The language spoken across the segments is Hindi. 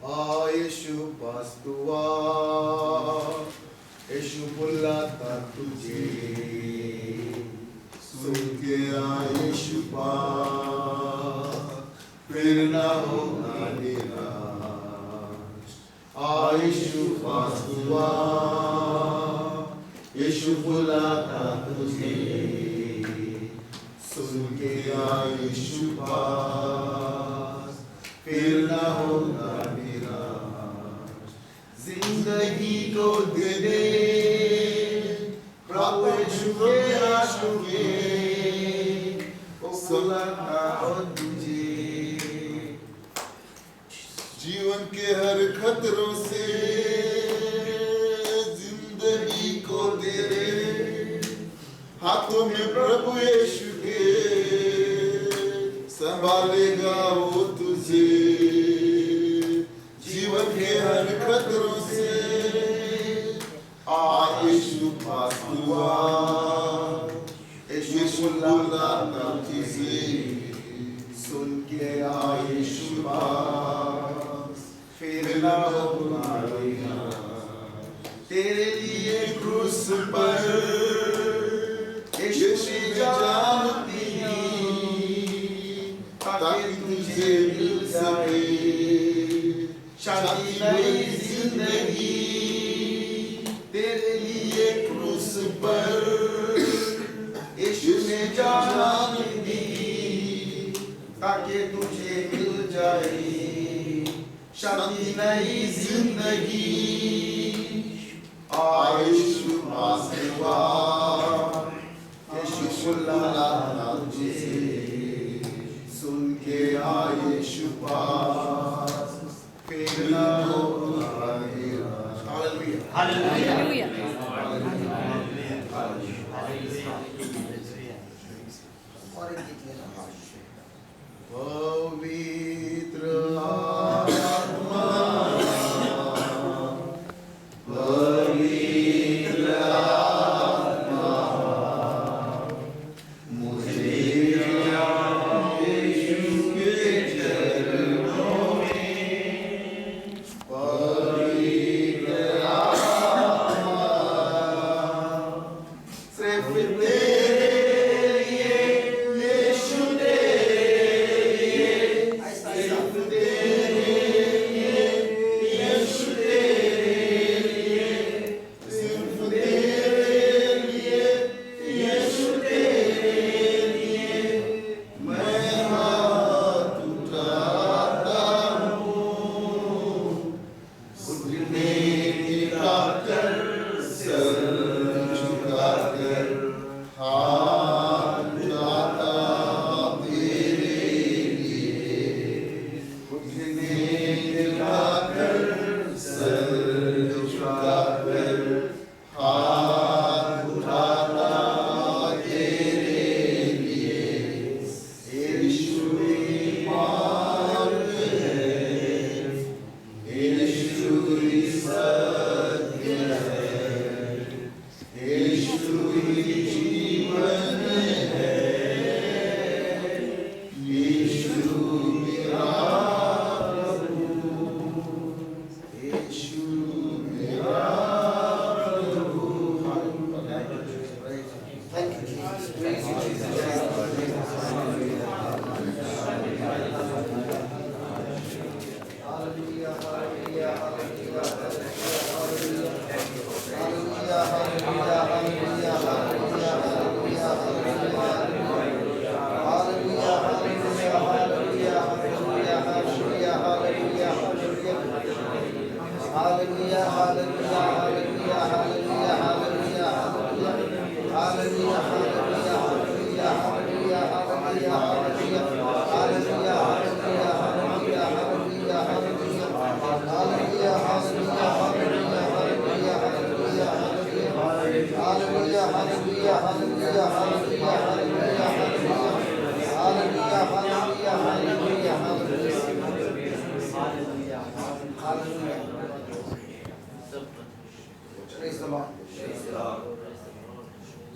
येशू पास्तुवा येशू बोला था तुझे सुन के येशू पास फिर ना होगा निराश येशू पास्तुवा येशू बोला था तुझे सुन के येशू पास फिर ना होगा निराश जिंदगी को दे दे प्रभु यीशु के आंसू के सुलाना और तुझे जीवन के हर खतरों से जिंदगी को दे दे हाथों में प्रभु यीशु के संभालेगा वो तुझे जीवन के हर खतरों से यीशु पास हुआ यीशु बोला था तुझे सुन के यीशु पास फिर ना होगा तेरे लिए क्रूस पर यीशु ने जान दी ताकि तुझे मिल सके शांति नई जिंदगी तेरे लिए क्रूस पर यीशु ने जान दी ताकि तुझे मिल जाए शांति नई जिंदगी यीशु पास हुआ यीशु बोला तुझे सुन के यीशु पास फिर ना होगा निराश हालेलुया पवित्र आत्मा पवित्र आत्मा मुझे यीशु के चरणों में पवित्र आत्मा सिर्फ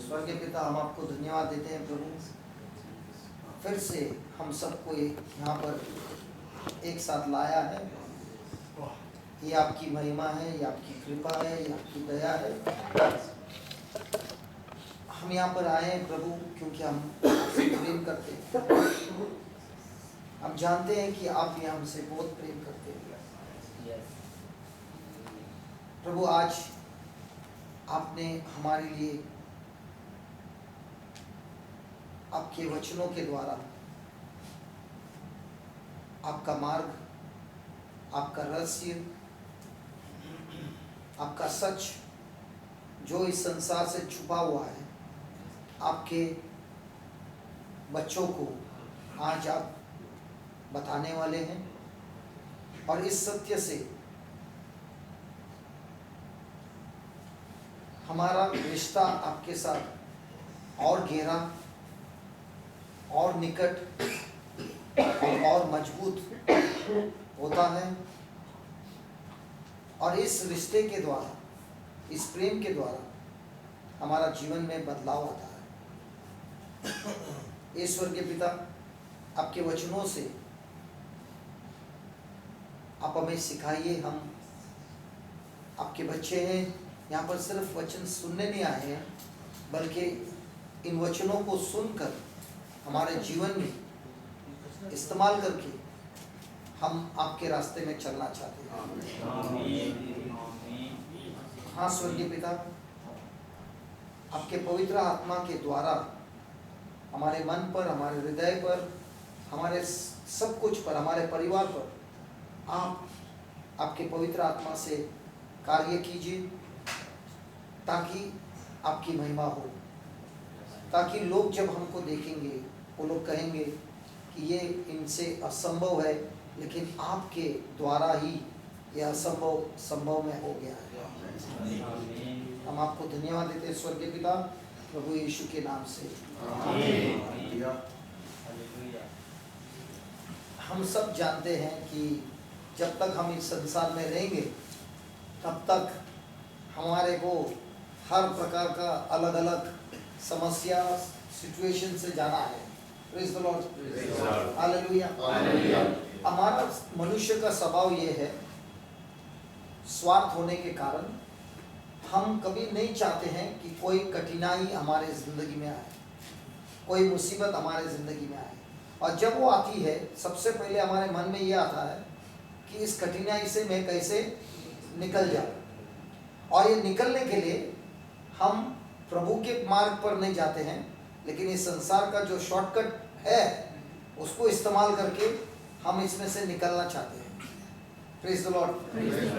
स्वर्गीय पिता, हम आपको धन्यवाद देते हैं प्रभु, फिर से हम सबको यहाँ पर एक साथ लाया है ये आपकी महिमा है, ये आपकी कृपा है, ये आपकी दया है। हम यहाँ पर आए हैं प्रभु क्योंकि हम आपसे प्रेम करते हैं। हम जानते हैं कि आप भी हमसे बहुत प्रेम करते हैं। प्रभु आज आपने हमारे लिए आपके वचनों के द्वारा आपका मार्ग, आपका रहस्य, आपका सच जो इस संसार से छुपा हुआ है, आपके बच्चों को आज आप बताने वाले हैं। और इस सत्य से हमारा रिश्ता आपके साथ और गहरा और निकट और मजबूत होता है। और इस रिश्ते के द्वारा, इस प्रेम के द्वारा हमारा जीवन में बदलाव आता है। ईश्वर के पिता, आपके वचनों से आप हमें सिखाइए। हम आपके बच्चे हैं, यहाँ पर सिर्फ वचन सुनने नहीं आए हैं, बल्कि इन वचनों को सुनकर हमारे जीवन में इस्तेमाल करके हम आपके रास्ते में चलना चाहते हैं। हाँ स्वर्गीय पिता, आपके पवित्र आत्मा के द्वारा हमारे मन पर, हमारे हृदय पर, हमारे सब कुछ पर, हमारे परिवार पर आप आपके पवित्र आत्मा से कार्य कीजिए, ताकि आपकी महिमा हो, ताकि लोग जब हमको देखेंगे वो लोग कहेंगे कि ये इनसे असंभव है, लेकिन आपके द्वारा ही यह असंभव संभव में हो गया है। हम आपको धन्यवाद देते हैं स्वर्गीय पिता, प्रभु यीशु के नाम से आमीन। हम सब जानते हैं कि जब तक हम इस संसार में रहेंगे तब तक हमारे को हर प्रकार का अलग अलग समस्या, सिचुएशन से जाना है। Praise the Lord, hallelujah. हमारा मनुष्य का स्वभाव ये है, स्वार्थ होने के कारण हम कभी नहीं चाहते हैं कि कोई कठिनाई हमारे ज़िंदगी में आए, कोई मुसीबत हमारे ज़िंदगी में आए। और जब वो आती है, सबसे पहले हमारे मन में ये आता है कि इस कठिनाई से मैं कैसे निकल जाऊँ। और ये निकलने के लिए हम प्रभु के मार्ग पर नहीं जाते हैं, लेकिन इस संसार का जो शॉर्टकट है उसको इस्तेमाल करके हम इसमें से निकलना चाहते हैं। Praise the Lord,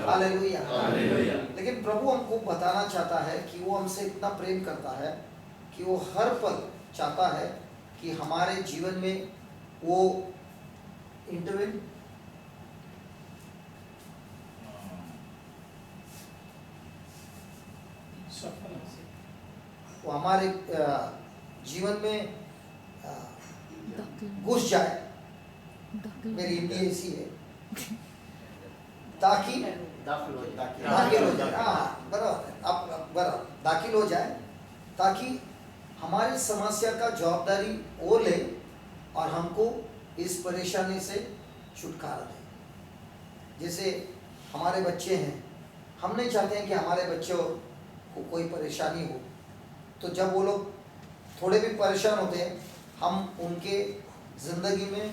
hallelujah. लेकिन प्रभु हमको बताना चाहता है कि वो हमसे इतना प्रेम करता है कि वो हर पल चाहता है कि हमारे जीवन में वो इंटरवीन, वो हमारे जीवन में घुस जाए। मेरी हिंदी ऐसी है, ताकि दाखिल हो जाए। हाँ बराबर, आप बराबर दाखिल हो जाए, ताकि हमारी समस्या का जवाबदारी वो ले और हमको इस परेशानी से छुटकारा दे। जैसे हमारे बच्चे हैं, हम नहीं चाहते हैं कि हमारे बच्चों को कोई परेशानी हो, तो जब वो लोग थोड़े भी परेशान होते हैं, हम उनके ज़िंदगी में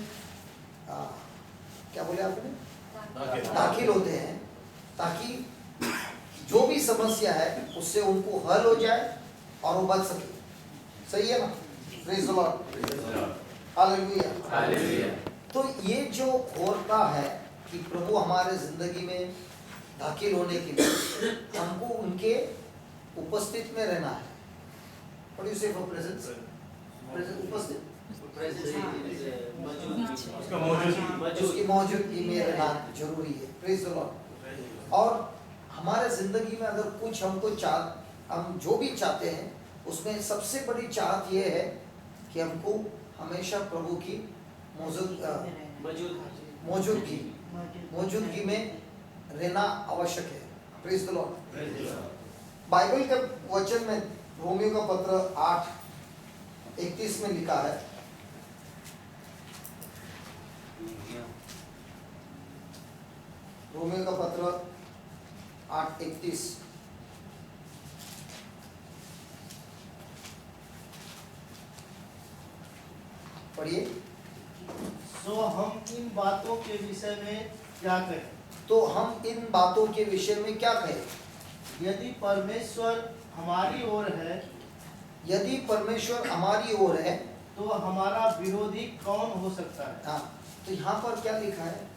क्या बोले आपने, दाखिल होते हैं, ताकि जो भी समस्या है उससे उनको हल हो जाए और वो बच सके। सही है ना? Praise the Lord, hallelujah. तो ये जो होता है कि प्रभु हमारे ज़िंदगी में दाखिल होने के लिए हमको उनके उपस्थित में रहना है। What do you say for presence? उपस्थित, उसकी मौजूदगी में रहना जरूरी है। Praise the Lord. और हमारे ज़िंदगी में अगर कुछ हम जो भी चाहते हैं, उसमें सबसे बड़ी चाहत ये है कि हमको हमेशा प्रभु की मौजूदगी में रहना आवश्यक है। Praise the Lord. बाइबल के वचन में रोमियो का पत्र 8:31 में लिखा है, रोमियो का पत्र 8:31। पढ़िए। सो हम इन बातों के विषय में क्या कहें? तो हम इन बातों के विषय में क्या कहें? यदि परमेश्वर हमारी ओर है यदि परमेश्वर हमारी ओर है तो हमारा विरोधी कौन हो सकता है? हाँ, तो यहाँ पर क्या लिखा है?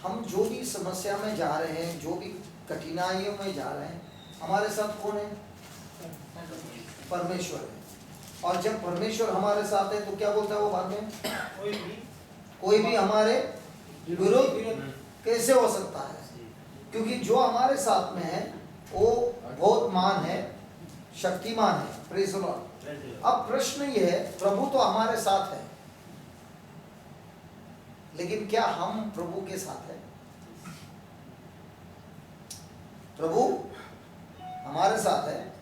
हम जो भी समस्या में जा रहे हैं, जो भी कठिनाइयों में जा रहे हैं, हमारे साथ कौन है? परमेश्वर है। और जब परमेश्वर हमारे साथ है तो क्या बोलता है वो बाद में? कोई भी हमारे विरोध कैसे हो सकता है? क्योंकि जो हमारे साथ में है वो बहुत महान है, शक्तिमान है। Praise the Lord. अब प्रश्न ये है, प्रभु तो हमारे साथ है, लेकिन क्या हम प्रभु के साथ है? प्रभु हमारे साथ है,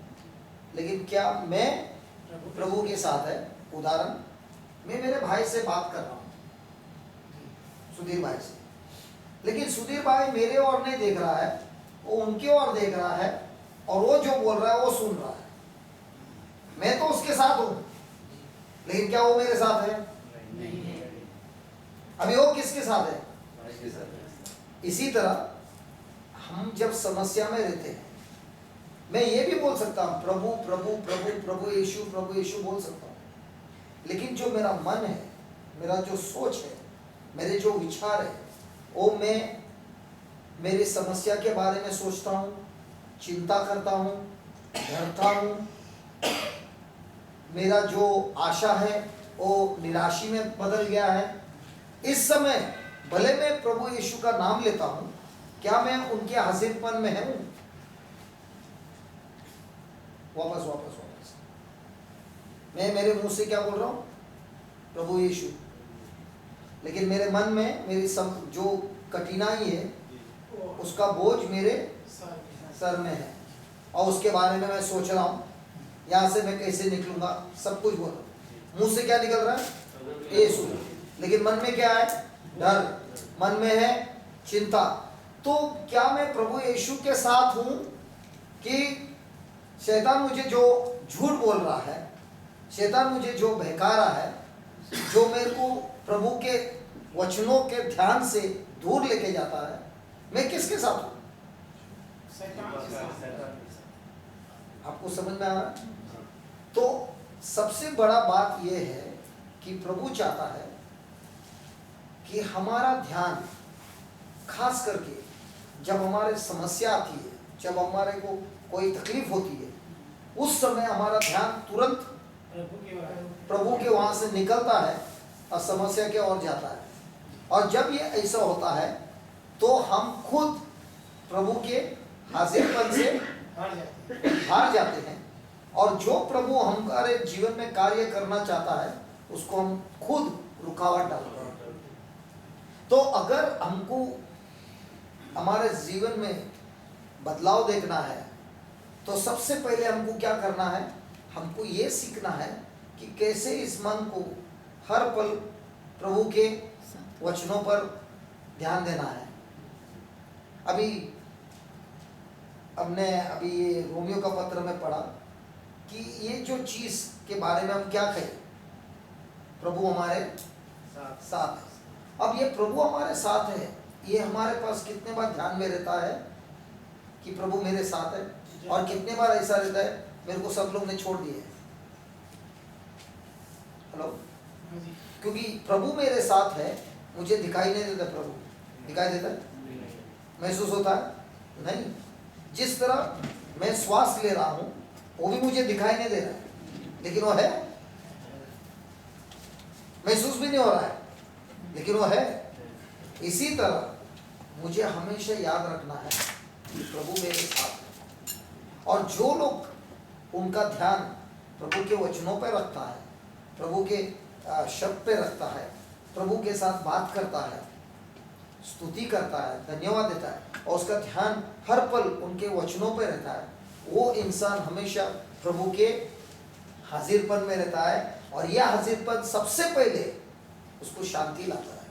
लेकिन क्या मैं प्रभु के साथ है? उदाहरण, मैं मेरे भाई से बात कर रहा हूं, सुधीर भाई से, लेकिन सुधीर भाई मेरे ओर नहीं देख रहा है, वो उनकी ओर देख रहा है, और वो जो बोल रहा है वो सुन रहा है। मैं तो उसके साथ हूं, लेकिन क्या वो मेरे साथ है? अभी वो किसके साथ है? इसी तरह हम जब समस्या में रहते हैं, मैं ये भी बोल सकता हूं प्रभु प्रभु प्रभु प्रभु यीशु बोल सकता हूं, लेकिन जो मेरा मन है, मेरा जो सोच है, मेरे जो विचार है, वो मैं मेरी समस्या के बारे में सोचता हूं, चिंता करता हूं, डरता हूं, मेरा जो आशा है वो निराशी में बदल गया है। इस समय भले मैं प्रभु यीशु का नाम लेता हूं, क्या मैं उनके हाजिरपन में हूं? वापस मैं मेरे मुंह से क्या बोल रहा हूं? प्रभु यीशु, लेकिन मेरे मन में मेरी जो कठिनाई है उसका बोझ मेरे सर में है, और उसके बारे में मैं सोच रहा हूं, यहाँ से मैं कैसे निकलूंगा, सब कुछ बोल रहा हूं। मुंह से क्या निकल रहा है? यीशु, लेकिन मन में क्या है? डर, मन में है चिंता। तो क्या मैं प्रभु यीशु के साथ हूं कि शैतान मुझे जो झूठ बोल रहा है, शैतान मुझे जो बहका रहा है, जो मेरे को प्रभु के वचनों के ध्यान से दूर लेके जाता है, मैं किसके साथ हूं? आपको समझ में आ रहा है? तो सबसे बड़ा बात यह है कि प्रभु चाहता है कि हमारा ध्यान, खास करके जब हमारे समस्या आती है, जब हमारे को कोई तकलीफ होती है, उस समय हमारा ध्यान तुरंत प्रभु के वहां से निकलता है और समस्या के ओर जाता है। और जब ये ऐसा होता है तो हम खुद प्रभु के हाजिरपन से हार जाते हैं, और जो प्रभु हमारे जीवन में कार्य करना चाहता है उसको हम खुद रुकावट डालते हैं। तो अगर हमको हमारे जीवन में बदलाव देखना है तो सबसे पहले हमको क्या करना है? हमको ये सीखना है कि कैसे इस मन को हर पल प्रभु के वचनों पर ध्यान देना है। हमने अभी ये रोमियो का पत्र में पढ़ा कि ये जो चीज के बारे में हम क्या कहें? प्रभु हमारे साथ है। अब ये प्रभु हमारे साथ है, ये हमारे पास कितने बार ध्यान में रहता है कि प्रभु मेरे साथ है, और कितने बार ऐसा रहता है मेरे को सब लोग ने छोड़ दिए? हेलो, क्योंकि प्रभु मेरे साथ है, मुझे दिखाई नहीं देता। प्रभु दिखाई देता है? महसूस होता है? नहीं। जिस तरह मैं श्वास ले रहा हूं वो भी मुझे दिखाई नहीं दे रहा है, लेकिन वो है। महसूस भी नहीं हो रहा है, लेकिन वो है। इसी तरह मुझे हमेशा याद रखना है कि प्रभु मेरे साथ है, और जो लोग उनका ध्यान प्रभु के वचनों पर रखता है, प्रभु के शब्द पे रखता है, प्रभु के साथ बात करता है, स्तुति करता है, धन्यवाद देता है, और उसका ध्यान हर पल उनके वचनों पे रहता है, वो इंसान हमेशा प्रभु के हाजिरपन में रहता है। और यह हाजिरपन सबसे पहले उसको शांति लाता है।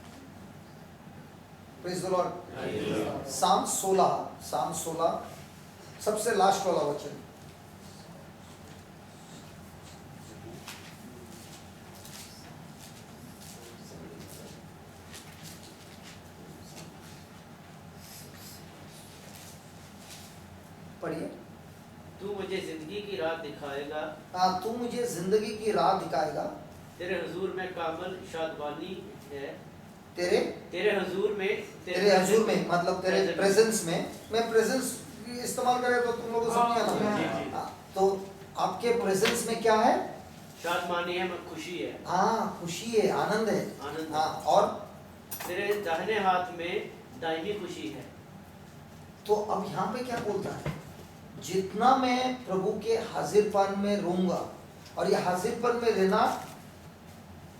Praise the Lord. साम 16 सबसे लास्ट वाला वचन। पढ़िए। तू मुझे जिंदगी की राह दिखाएगा, हाँ, तू मुझे जिंदगी की राह दिखाएगा। तेरे हुजूर में कामल शादबानी है। तेरे तेरे हुजूर में तेरे हजूर में मतलब तेरे प्रेजेंस में। मैं प्रेजेंस इस्तेमाल करें तो तुम लोगों को समझ आना। जी। हाँ, तो आपके प्रेजेंस में क्या है? शादबानी है, खुशी है, हाँ, खुशी है, आनंद है। आनंद। हाँ, और तेरे दाहिने हाथ में दायमी खुशी है। तो अब यहाँ पे क्या बोलता है? जितना मैं प्रभु के हाजिरपन में रहूंगा, और ये हाजिरपन में रहना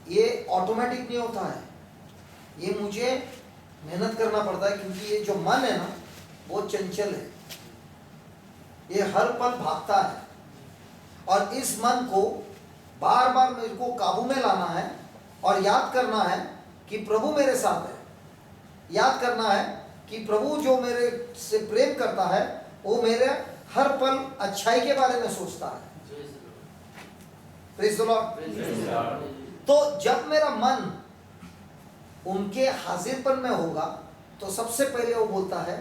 ये ऑटोमेटिक नहीं होता है, ये मुझे मेहनत करना पड़ता है, क्योंकि ये जो मन है ना वो चंचल है, ये हर पल भागता है। और इस मन को बार बार मेरे को काबू में लाना है और याद करना है कि प्रभु मेरे साथ है। याद करना है कि प्रभु जो मेरे से प्रेम करता है वो मेरे हर पल अच्छाई के बारे में सोचता है। Praise the Lord. तो जब मेरा मन उनके हाजिरपन में होगा तो सबसे पहले वो बोलता है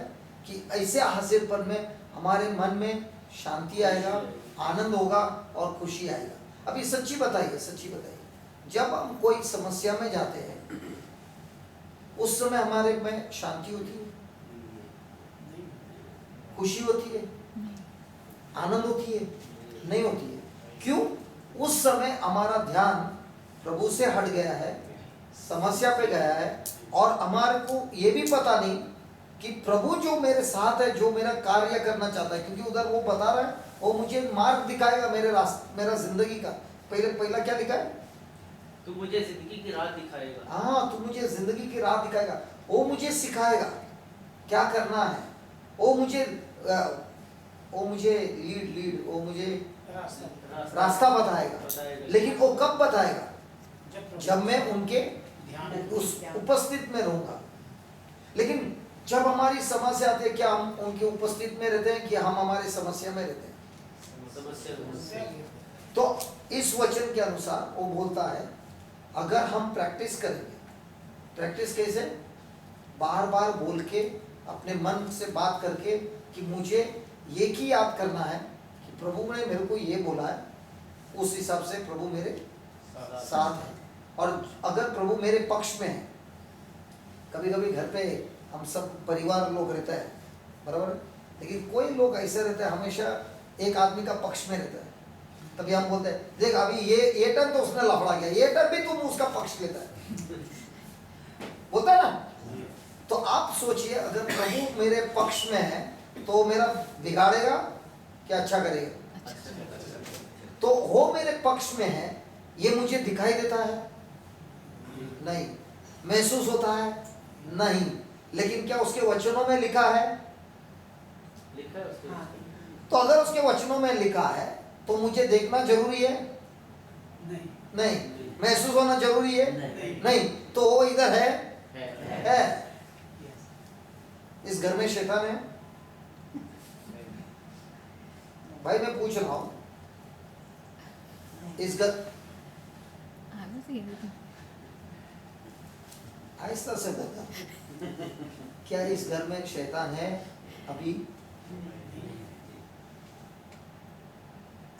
कि ऐसे हाजिरपन में हमारे मन में शांति आएगा, आनंद होगा और खुशी आएगा। अभी सच्ची बताइए, सच्ची बताइए, जब हम कोई समस्या में जाते हैं उस समय हमारे में शांति होती है, खुशी होती है, आनंद होती है? नहीं होती है। क्यों? उस समय हमारा ध्यान प्रभु से हट गया है, समस्या पे गया है, और हमारे को ये भी पता नहीं कि प्रभु जो मेरे साथ है, जो मेरा कार्य करना चाहता है, क्योंकि उधर वो बता रहा है, वो मुझे मार्ग दिखाएगा मेरे रास्ते, मेरा जिंदगी का। पहला क्या लिखा है? तू मुझे जिंदगी की राह दिखाएगा। हाँ, तू मुझे जिंदगी की राह दिखाएगा। वो मुझे सिखाएगा क्या करना है, वो मुझे लीड वो मुझे रास्ता बताएगा। लेकिन वो कब बताएगा? जब मैं उनके उस उपस्थित में रहूंगा। लेकिन जब हमारी समस्या आती है, क्या हम उनके उपस्थित में रहते हैं कि हम हमारी समस्या में रहते हैं? तो इस वचन के अनुसार वो बोलता है, अगर हम प्रैक्टिस करेंगे, प्रैक्टिस कैसे? बार बार बोल के, अपने मन से बात करके कि मुझे ये की याद करना है कि प्रभु ने मेरे को ये बोला है, उस हिसाब से प्रभु मेरे साथ है। और अगर प्रभु मेरे पक्ष में है, कभी कभी घर पे हम सब परिवार लोग रहते हैं, बराबर, लेकिन कोई लोग ऐसे रहते हैं हमेशा एक आदमी का पक्ष में रहता है। तभी हम बोलते हैं, देख अभी ये टर्न तो उसने लफड़ा गया, ये टर्न भी तुम उसका पक्ष लेता है, बोलता है ना। तो आप सोचिए, अगर प्रभु मेरे पक्ष में है तो मेरा बिगाड़ेगा क्या अच्छा करेगा? तो वो मेरे पक्ष में है, ये मुझे दिखाई देता है? नहीं। महसूस होता है? नहीं। लेकिन क्या उसके वचनों में लिखा है? लिखा है उसके। तो अगर उसके वचनों में लिखा है तो मुझे देखना जरूरी है? नहीं। महसूस होना जरूरी है? नहीं। तो वो इधर है। इस घर में शैतान है? भाई मैं पूछ रहा हूं, इस घर, आहिस्ता से बोलता, क्या इस घर में शैतान है अभी?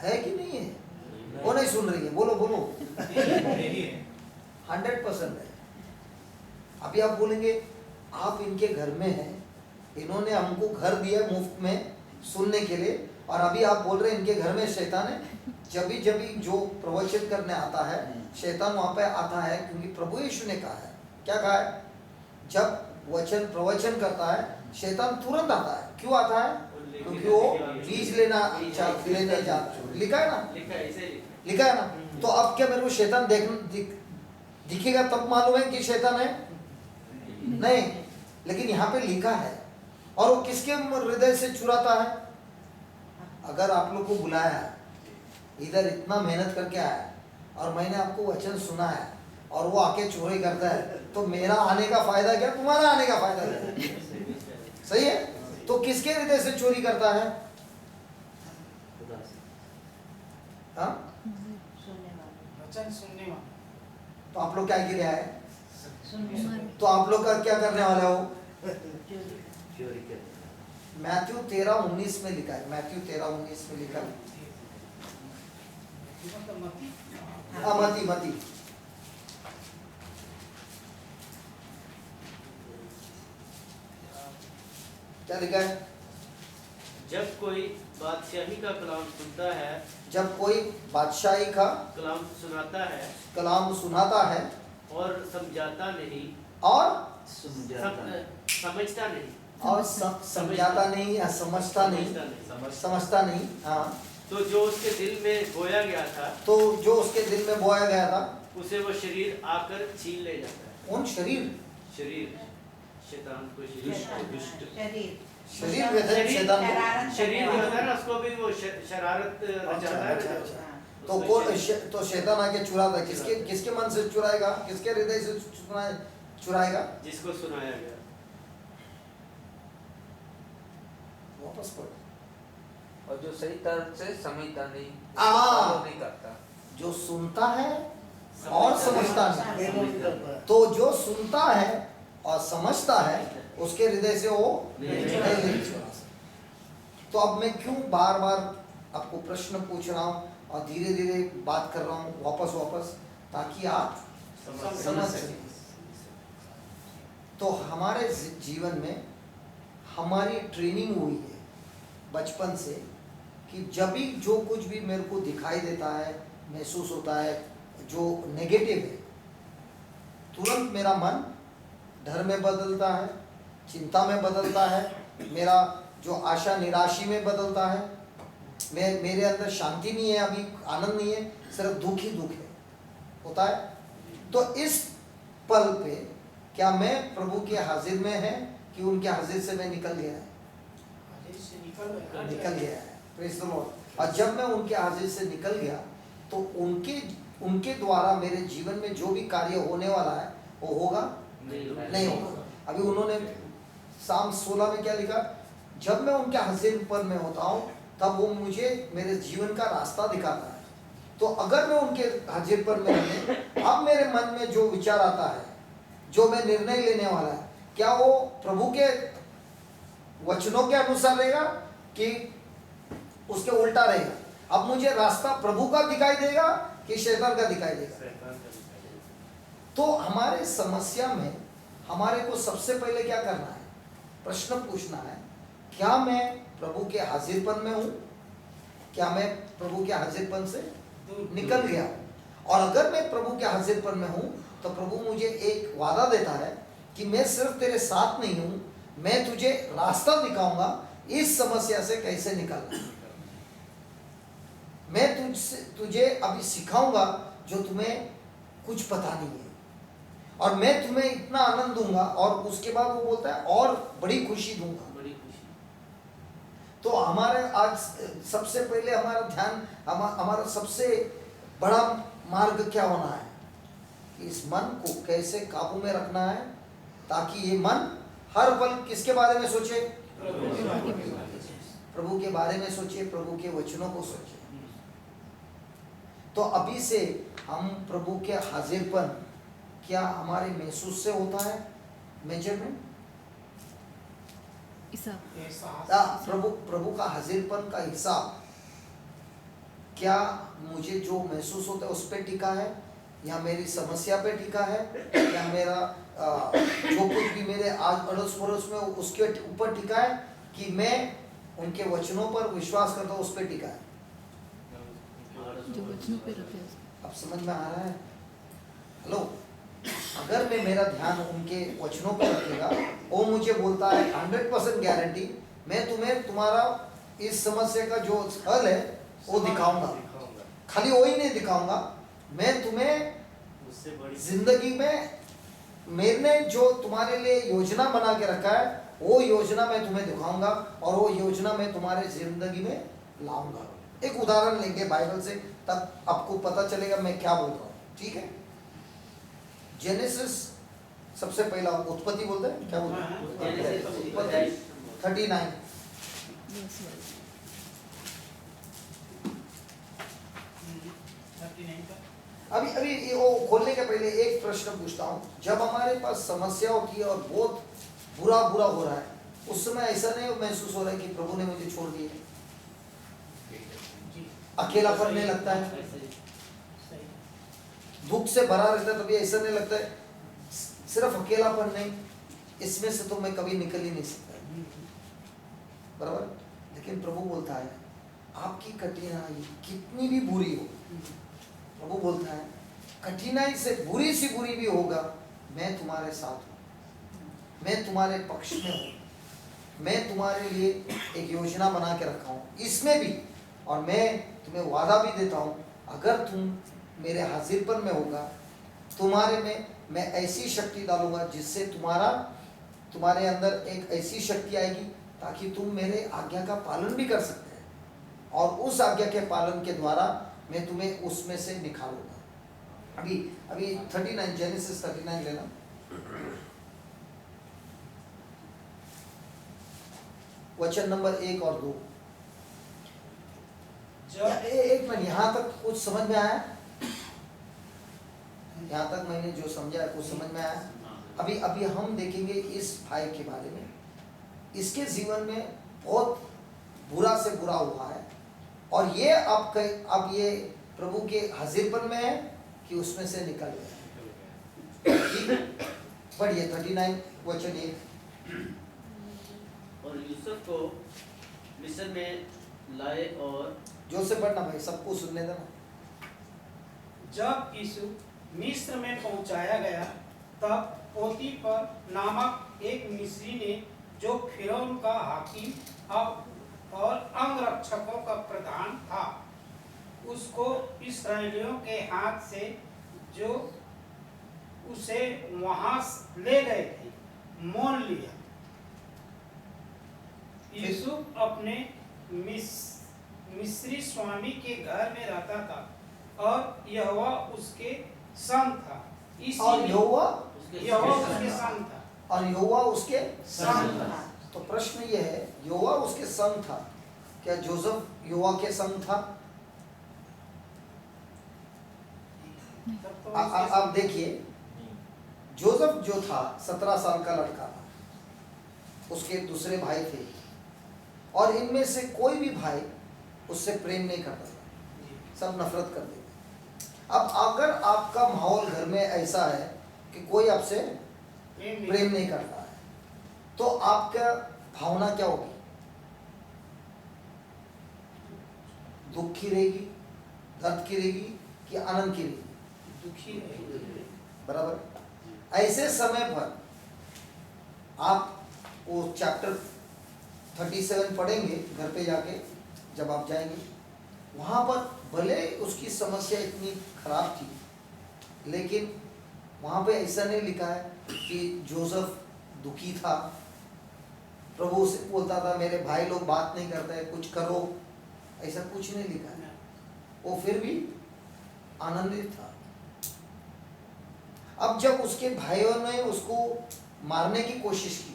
है कि नहीं है? वो नहीं सुन रही है, बोलो 100% है। अभी आप बोलेंगे आप इनके घर में हैं, इन्होंने हमको घर दिया मुफ्त में सुनने के लिए, और अभी आप बोल रहे हैं इनके घर में शैतान है। जब भी जो प्रवचन करने आता है शैतान वहां पे आता है, क्योंकि प्रभु यीशु ने कहा है, क्या कहा है? जब प्रवचन करता है शैतान तुरंत आता है। क्यों आता है? क्योंकि वो बीज लेने जाता है। लिखा है ना? लिखा है ना? तो अब क्या मेरे को शैतान दिखेगा तब मालूम है कि शैतान है? नहीं। लेकिन यहाँ पे लिखा है, और वो किसके हृदय से चुराता है? अगर आप लोग को बुलाया है, इधर इतना मेहनत करके आया और मैंने आपको वचन सुना है और वो आके चोरी करता है, तो मेरा आने का फायदा क्या, तुम्हारा आने का फायदा क्या? सही है? तो किसके हृदय से चोरी करता है? हाँ? वचन सुनने वाला। तो आप लोग क्या गिरा है? सुनने तो आप लोग का क्या करने वाले हो? चोरी करना। मैथ्यू 13:19 में लिखा है, मैथ्यू 13:19 में लिखा है। मतलब मती। मती मती क्या लिखा है? जब कोई बादशाही का कलाम सुनता है, जब कोई बादशाही का कलाम सुनाता है कलाम सुनाता है और समझाता नहीं, और समझता नहीं, समझाता नहीं या समझता नहीं, समझता नहीं, हाँ, तो जो उसके दिल में बोया गया था, तो जो उसके दिल में बोया गया था उसे वो शरीर आकर छीन ले जाता है। कौन? शरीर। शरीर, शैतान को शरीर, शरीर वेदन शैतान को। शरीर जो होता है ना, उसको भी वो शरारत रचाता है। तो तो शैतान आके चुराता है। किसके मन से चुराएगा? किसके हृदय से चुराएगा? जिसको सुनाया गया। वापस पढ़। और जो सही तरह से समझता नहीं, हाँ। नहीं करता, जो सुनता है और समझता नहीं। नहीं। तो जो सुनता है और समझता है उसके हृदय से वो नहीं चुरा सकता। तो अब मैं क्यों बार बार आपको प्रश्न पूछ रहा हूँ और धीरे धीरे बात कर रहा हूँ वापस, ताकि आप समझ सकें। तो हमारे जीवन में हमारी ट्रेनिंग हुई है बचपन से कि जब भी जो कुछ भी मेरे को दिखाई देता है, महसूस होता है, जो नेगेटिव है, तुरंत मेरा मन डर में बदलता है, चिंता में बदलता है, मेरा जो आशा निराशी में बदलता है, मेरे अंदर शांति नहीं है, अभी आनंद नहीं है, सिर्फ दुख ही दुख है होता है। तो इस पल पे क्या मैं प्रभु के हाजिर में है कि उनके हाजिर से मैं निकल गया है? निकल गया है। Praise the Lord. और जब मैं उनके हाजिर से निकल गया तो उनके द्वारा मेरे जीवन में जो भी कार्य होने वाला है वो होगा नहीं होगा। अभी उन्होंने साम 16 में क्या लिखा? जब मैं उनके हाजिर पर में होता हूँ तब वो मुझे मेरे जीवन का रास्ता दिखाता है। तो अगर मैं उनके हाजिर पर में हूँ, अब मेरे मन में जो विचार आता है, जो मैं निर्णय लेने वाला है, क्या वो प्रभु के वचनों के अनुसार रहेगा कि उसके उल्टा रहेगा? अब मुझे रास्ता प्रभु का दिखाई देगा कि शैतान का दिखाई देगा? तो हमारे समस्या में हमारे को सबसे पहले क्या करना है? प्रश्न पूछना है, क्या मैं प्रभु के हाजिरपन में हूँ? क्या मैं प्रभु के हाजिरपन से निकल गया? और अगर मैं प्रभु के हाजिरपन में हूँ तो प्रभु मुझे एक वादा देता है कि मैं सिर्फ तेरे साथ नहीं हूँ, मैं तुझे रास्ता दिखाऊंगा इस समस्या से कैसे निकलना। मैं तुझे अभी सिखाऊंगा जो तुम्हें कुछ पता नहीं है, और मैं तुम्हें इतना आनंद दूंगा, और उसके बाद वो बोलता है और बड़ी खुशी दूंगा। बड़ी खुशी। तो हमारे आज सबसे पहले हमारा ध्यान, हमारा सबसे बड़ा मार्ग क्या होना है कि इस मन को कैसे काबू में रखना है, ताकि ये मन हर पल किसके बारे में सोचे? प्रभु के बारे में सोचे, प्रभु के वचनों को सोचे। तो अभी से हम प्रभु के हाजिरपन क्या हमारे महसूस से होता है? मेजरमेंट प्रभु का हाजिरपन का हिसाब क्या मुझे जो महसूस होता है उस पे टिका है, या मेरी समस्या पे टिका है, या मेरा जो कुछ भी मेरे आज अड़ोस पड़ोस में उसके ऊपर टिका है, कि मैं उनके वचनों पर विश्वास करता हूँ उस पे टिका है? जो वचनों पे रखे हैं। अब समझ में आ रहा है? हेलो, अगर मैं मेरा ध्यान उनके वचनों पर रखेगा, वो मुझे बोलता है 100% गारंटी, मैं तुम्हें तुम्हारा इस समस्या का जो हल है वो दिखाऊंगा। खाली वही नहीं दिखाऊंगा, मैं तुम्हें उससे बड़ी जिंदगी में मैंने जो तुम्हारे लिए योजना बना के रखा है वो योजना मैं तुम्हें दिखाऊंगा, और वो योजना मैं तुम्हारे जिंदगी में लाऊंगा। एक उदाहरण लेंगे बाइबल से, तब आपको पता चलेगा मैं क्या बोल रहा हूँ। ठीक है? जेनेसिस सबसे पहला उत्पत्ति बोलते हैं, क्या बोलते हैं? 39। अभी अभी ये वो खोलने के पहले एक प्रश्न पूछता हूँ। जब हमारे पास समस्या होती है और बहुत बुरा बुरा हो रहा है, उस समय ऐसा नहीं महसूस हो रहा है कि प्रभु ने मुझे छोड़ दिया, अकेलापन नहीं लगता है, दुख से भरा रहता है, तभी ऐसा नहीं लगता है सिर्फ अकेलापन नहीं, इसमें से तो मैं कभी निकल ही नहीं सकता, बराबर। लेकिन प्रभु बोलता है आपकी कठिनाई कितनी भी बुरी हो, प्रभु बोलता है कठिनाई से बुरी सी बुरी भी होगा, मैं तुम्हारे साथ हूँ, मैं तुम्हारे पक्ष में हूँ, मैं तुम्हारे लिए एक योजना बना के रखा हूँ इसमें भी, और मैं तुम्हें वादा भी देता हूँ अगर तुम मेरे हाजिरपन में होगा, तुम्हारे में मैं ऐसी शक्ति डालूंगा जिससे तुम्हारे अंदर एक ऐसी शक्ति आएगी ताकि तुम मेरे आज्ञा का पालन भी कर सकते हैं, और उस आज्ञा के पालन के द्वारा मैं तुम्हें उसमें से निकालूंगा। अभी 39 जेनेसिस 39 लेना, वचन नंबर 1 और 2। एक मिनट, यहाँ तक कुछ समझ में आया? यहाँ तक मैंने जो समझा है कुछ समझ में आया? अभी हम देखेंगे इस भाई के बारे में, इसके जीवन में बहुत बुरा से बुरा हुआ है, और ये अब ये प्रभु के हाजिरपन में है कि उसमें से निकल गया। बढ़िए 39 वचन 1। और यूसुफ को मिस्र में लाए और जोर से पढ़ना भाई, सबको सुनने देना। जब यीशु मिस्र में पहुंचाया गया, तब पोतीफर नामक एक मिस्री ने, जो फिरौन का हाकिम और अंगरक्षकों का प्रधान था, उसको इस्राएलियों के हाथ से जो उसे वहां ले गए थे, मोल लिया। यूसुफ अपने मिस्री स्वामी के घर में रहता था, और यहोवा उसके संग था। और यहोवा उसके संग था। और यहोवा उसके संग था। तो प्रश्न ये है, यहोवा उसके संग था, क्या जोसेफ यहोवा के संग था? आप देखिए, जोसेफ जो था 17 साल का लड़का था, उसके दूसरे भाई थे, और इनमें से कोई भी भाई उससे प्रेम नहीं करता था, सब नफरत कर देते। अब अगर आपका माहौल घर में ऐसा है कि कोई आपसे प्रेम नहीं करता है, तो आपका भावना क्या होगी? दुख की रहेगी, दर्द की रहेगी, कि आनंद की रहेगी? दुखी रहेगी। बराबर। ऐसे समय पर आप वो चैप्टर 37 पढ़ेंगे घर पे जाके, जब आप जाएंगे वहाँ पर, भले उसकी समस्या इतनी खराब थी, लेकिन वहाँ पे ऐसा नहीं लिखा है कि जोसेफ दुखी था, प्रभु से बोलता था मेरे भाई लोग बात नहीं करते हैं, कुछ करो, ऐसा कुछ नहीं लिखा है। वो फिर भी आनंदित था। अब जब उसके भाइयों ने उसको मारने की कोशिश की,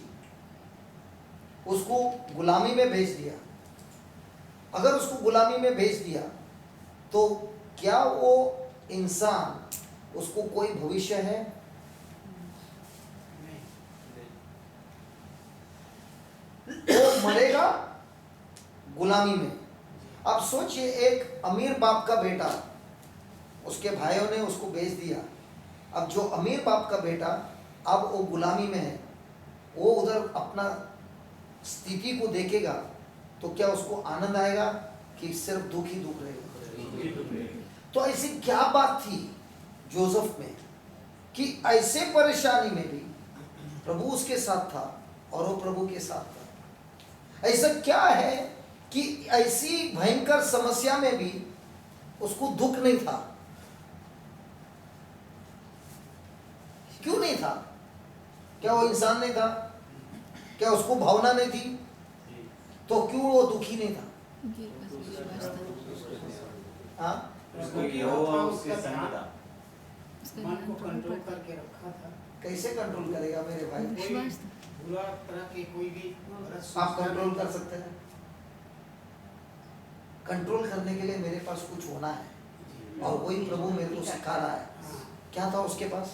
उसको गुलामी में भेज दिया, अगर उसको गुलामी में भेज दिया तो क्या वो इंसान, उसको कोई भविष्य है? वो मरेगा गुलामी में। अब सोचिए, एक अमीर बाप का बेटा, उसके भाइयों ने उसको भेज दिया, अब जो अमीर बाप का बेटा अब वो गुलामी में है, वो उधर अपना स्थिति को देखेगा तो क्या उसको आनंद आएगा कि सिर्फ दुख ही दुख रहेगा? तो ऐसी क्या बात थी जोसेफ में कि ऐसे परेशानी में भी प्रभु उसके साथ था और वो प्रभु के साथ था? ऐसा क्या है कि ऐसी भयंकर समस्या में भी उसको दुख नहीं था? क्यों नहीं था? क्या वो इंसान नहीं था? क्या उसको भावना नहीं थी? तो क्यों वो दुखी नहीं था? उनके पास विश्वास था। हाँ, क्योंकि यहोवा उसके संग था। उसका मन को ध्यान कंट्रोल प्रभु पर करके रखा था। कैसे कंट्रोल करेगा मेरे भाई? विश्वास था। बुरा तरह के कोई भी आप कंट्रोल कर सकते हैं? कंट्रोल करने के लिए मेरे पास कुछ होना है। और वही प्रभु मेरे को सिखा रहा है। क्या था उसके पास?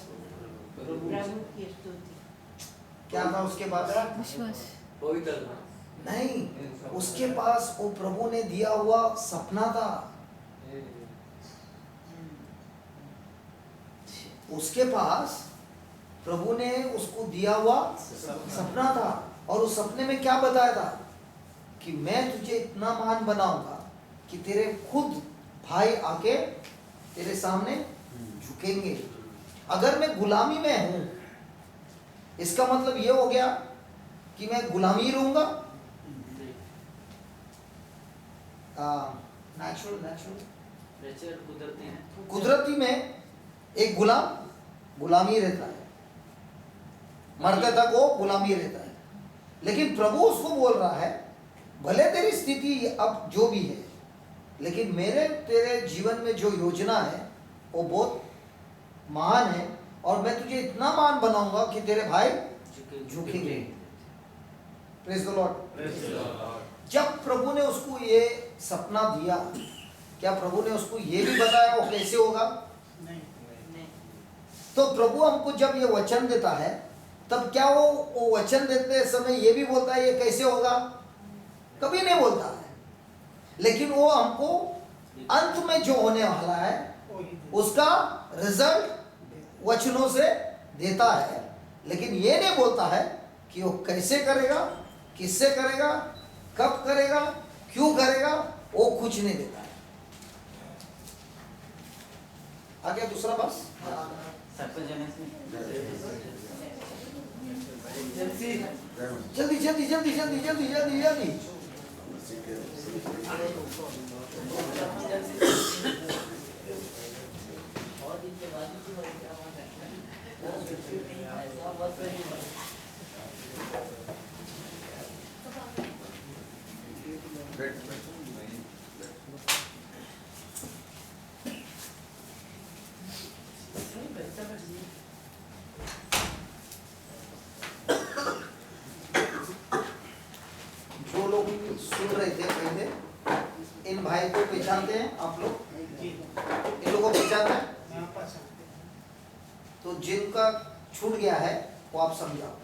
क्या था उसके पास? विश्वास। नहीं, उसके पास वो प्रभु ने दिया हुआ सपना था। उसके पास प्रभु ने उसको दिया हुआ सपना था, और उस सपने में क्या बताया था कि मैं तुझे इतना महान बनाऊंगा कि तेरे खुद भाई आके तेरे सामने झुकेंगे। अगर मैं गुलामी में हूं, इसका मतलब ये हो गया कि मैं गुलामी रहूंगा। नेचर कुदरती है। कुदरती में एक गुलामी रहता है, मरते तक वो गुलामी रहता है। लेकिन प्रभु उसको बोल रहा है, भले तेरी स्थिति अब जो भी है, लेकिन मेरे तेरे जीवन में जो योजना है वो बहुत महान है, और मैं तुझे इतना महान बनाऊंगा कि तेरे भाई झुकेंगे। Praise the Lord. जब प्रभु ने उसको ये सपना दिया, क्या प्रभु ने उसको ये भी बताया वो कैसे होगा? नहीं। तो प्रभु हमको जब ये वचन देता है, तब क्या वो वचन देते समय ये भी बोलता है ये कैसे होगा? कभी नहीं बोलता है। लेकिन वो हमको अंत में जो होने वाला है उसका रिजल्ट वचनों से देता है। लेकिन ये नहीं बोलता है कि वो कैसे करेगा, किससे करेगा, कब करेगा, क्यों करेगा, वो कुछ नहीं देता है। आगे दूसरा बस जल्दी जल्दी जल्दी जल्दी जल्दी जल्दी जल्दी। जो लोग सुन रहे थे पहले, इन भाई को पहचानते हैं आप लोग? इन लोगों को पहचानते हैं? तो जिनका छूट गया है वो आप समझाओ।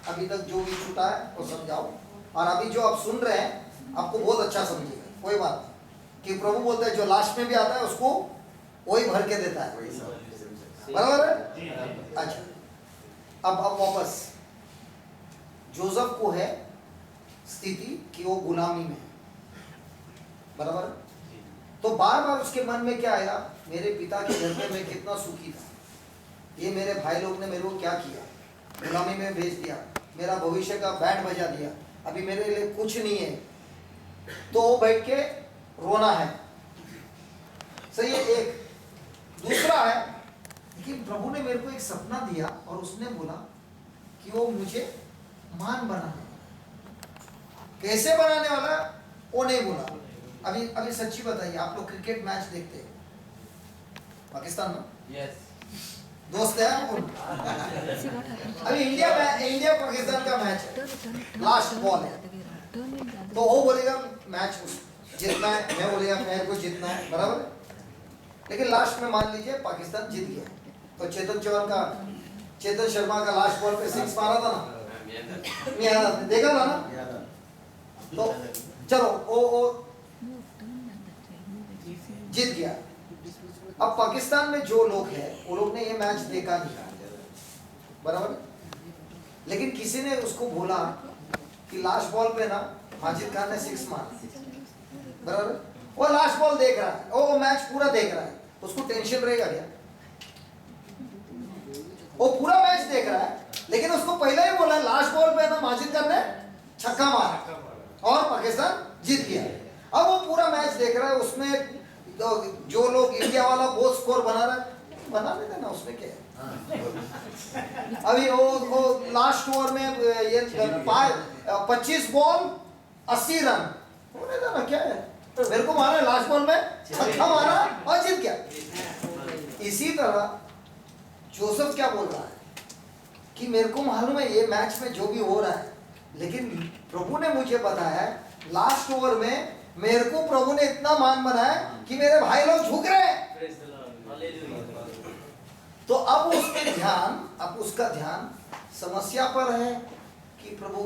अभी तक जो भी छूटा है वो समझाओ। और अभी जो आप सुन रहे हैं आपको बहुत अच्छा समझेगा, कोई बात नहीं। कि प्रभु बोलता है जो लास्ट में भी आता है उसको वही भर के देता है, बराबर है? अच्छा, अब वापस जोसेफ को है स्थिति कि वो गुलामी में, बराबर? तो बार बार उसके मन में क्या आया, मेरे पिता के घर में मैं कितना सुखी था, ये मेरे भाई लोग ने मेरे को क्या किया, गुलामी में भेज दिया, मेरा भविष्य का बैंड बजा दिया, अभी मेरे लिए कुछ नहीं है। तो वो बैठ के रोना है, सही है। एक दूसरा है कि प्रभु ने मेरे को एक सपना दिया और उसने बोला कि वो मुझे महान बनाने वाला। कैसे बनाने वाला वो नहीं बोला। अभी सच्ची बताइए, आप लोग क्रिकेट मैच देखते हैं पाकिस्तान में? यस। दोस्त है आपको? अभी इंडिया पाकिस्तान का मैच है, लास्ट बॉल है, तो वो बोलेगा मैच जीतना है, मैं बोलेगा मेरे को जीतना है, बराबर? लेकिन लास्ट में मान लीजिए पाकिस्तान जीत गया, तो चेतन शर्मा का लास्ट बॉल पे 6 मारा था ना, देखा था ना? तो चलो वो जीत गया। अब पाकिस्तान में जो लोग हैं वो लोग ने ये मैच देखा नहीं, बराबर? लेकिन किसी ने उसको बोला कि लास्ट बॉल पे ना माजिद खान ने 6 मारा, बराबर? वो लास्ट बॉल देख रहा है, वो मैच पूरा देख रहा है, उसको टेंशन रहेगा क्या? वो पूरा मैच देख रहा है, लेकिन उसको पहले ही बोला लास्ट बॉल पे ना माजिद खान ने छक्का मारा और पाकिस्तान जीत गया। अब वो पूरा मैच देख रहा है, उसमें तो जो लोग इंडिया वाला बहुत स्कोर बना रहा है, बनाने देना, उसमें क्या है। अभी वो लास्ट ओवर में ये 25 बॉल 80 रन होने देना, क्या है? मेरे को मारा लास्ट बॉल में छक्का मारा और जीत गया। इसी तरह जोसेफ क्या बोल रहा है कि मेरे को मालूम है ये मैच में जो भी हो रहा है, लेकिन प्रभु ने मुझे बताया लास्ट ओवर में मेरे को प्रभु ने इतना मान बनाया कि मेरे भाई लोग झुक रहे हैं। Praise the Lord. Hallelujah. तो अब उसका ध्यान समस्या पर है कि प्रभु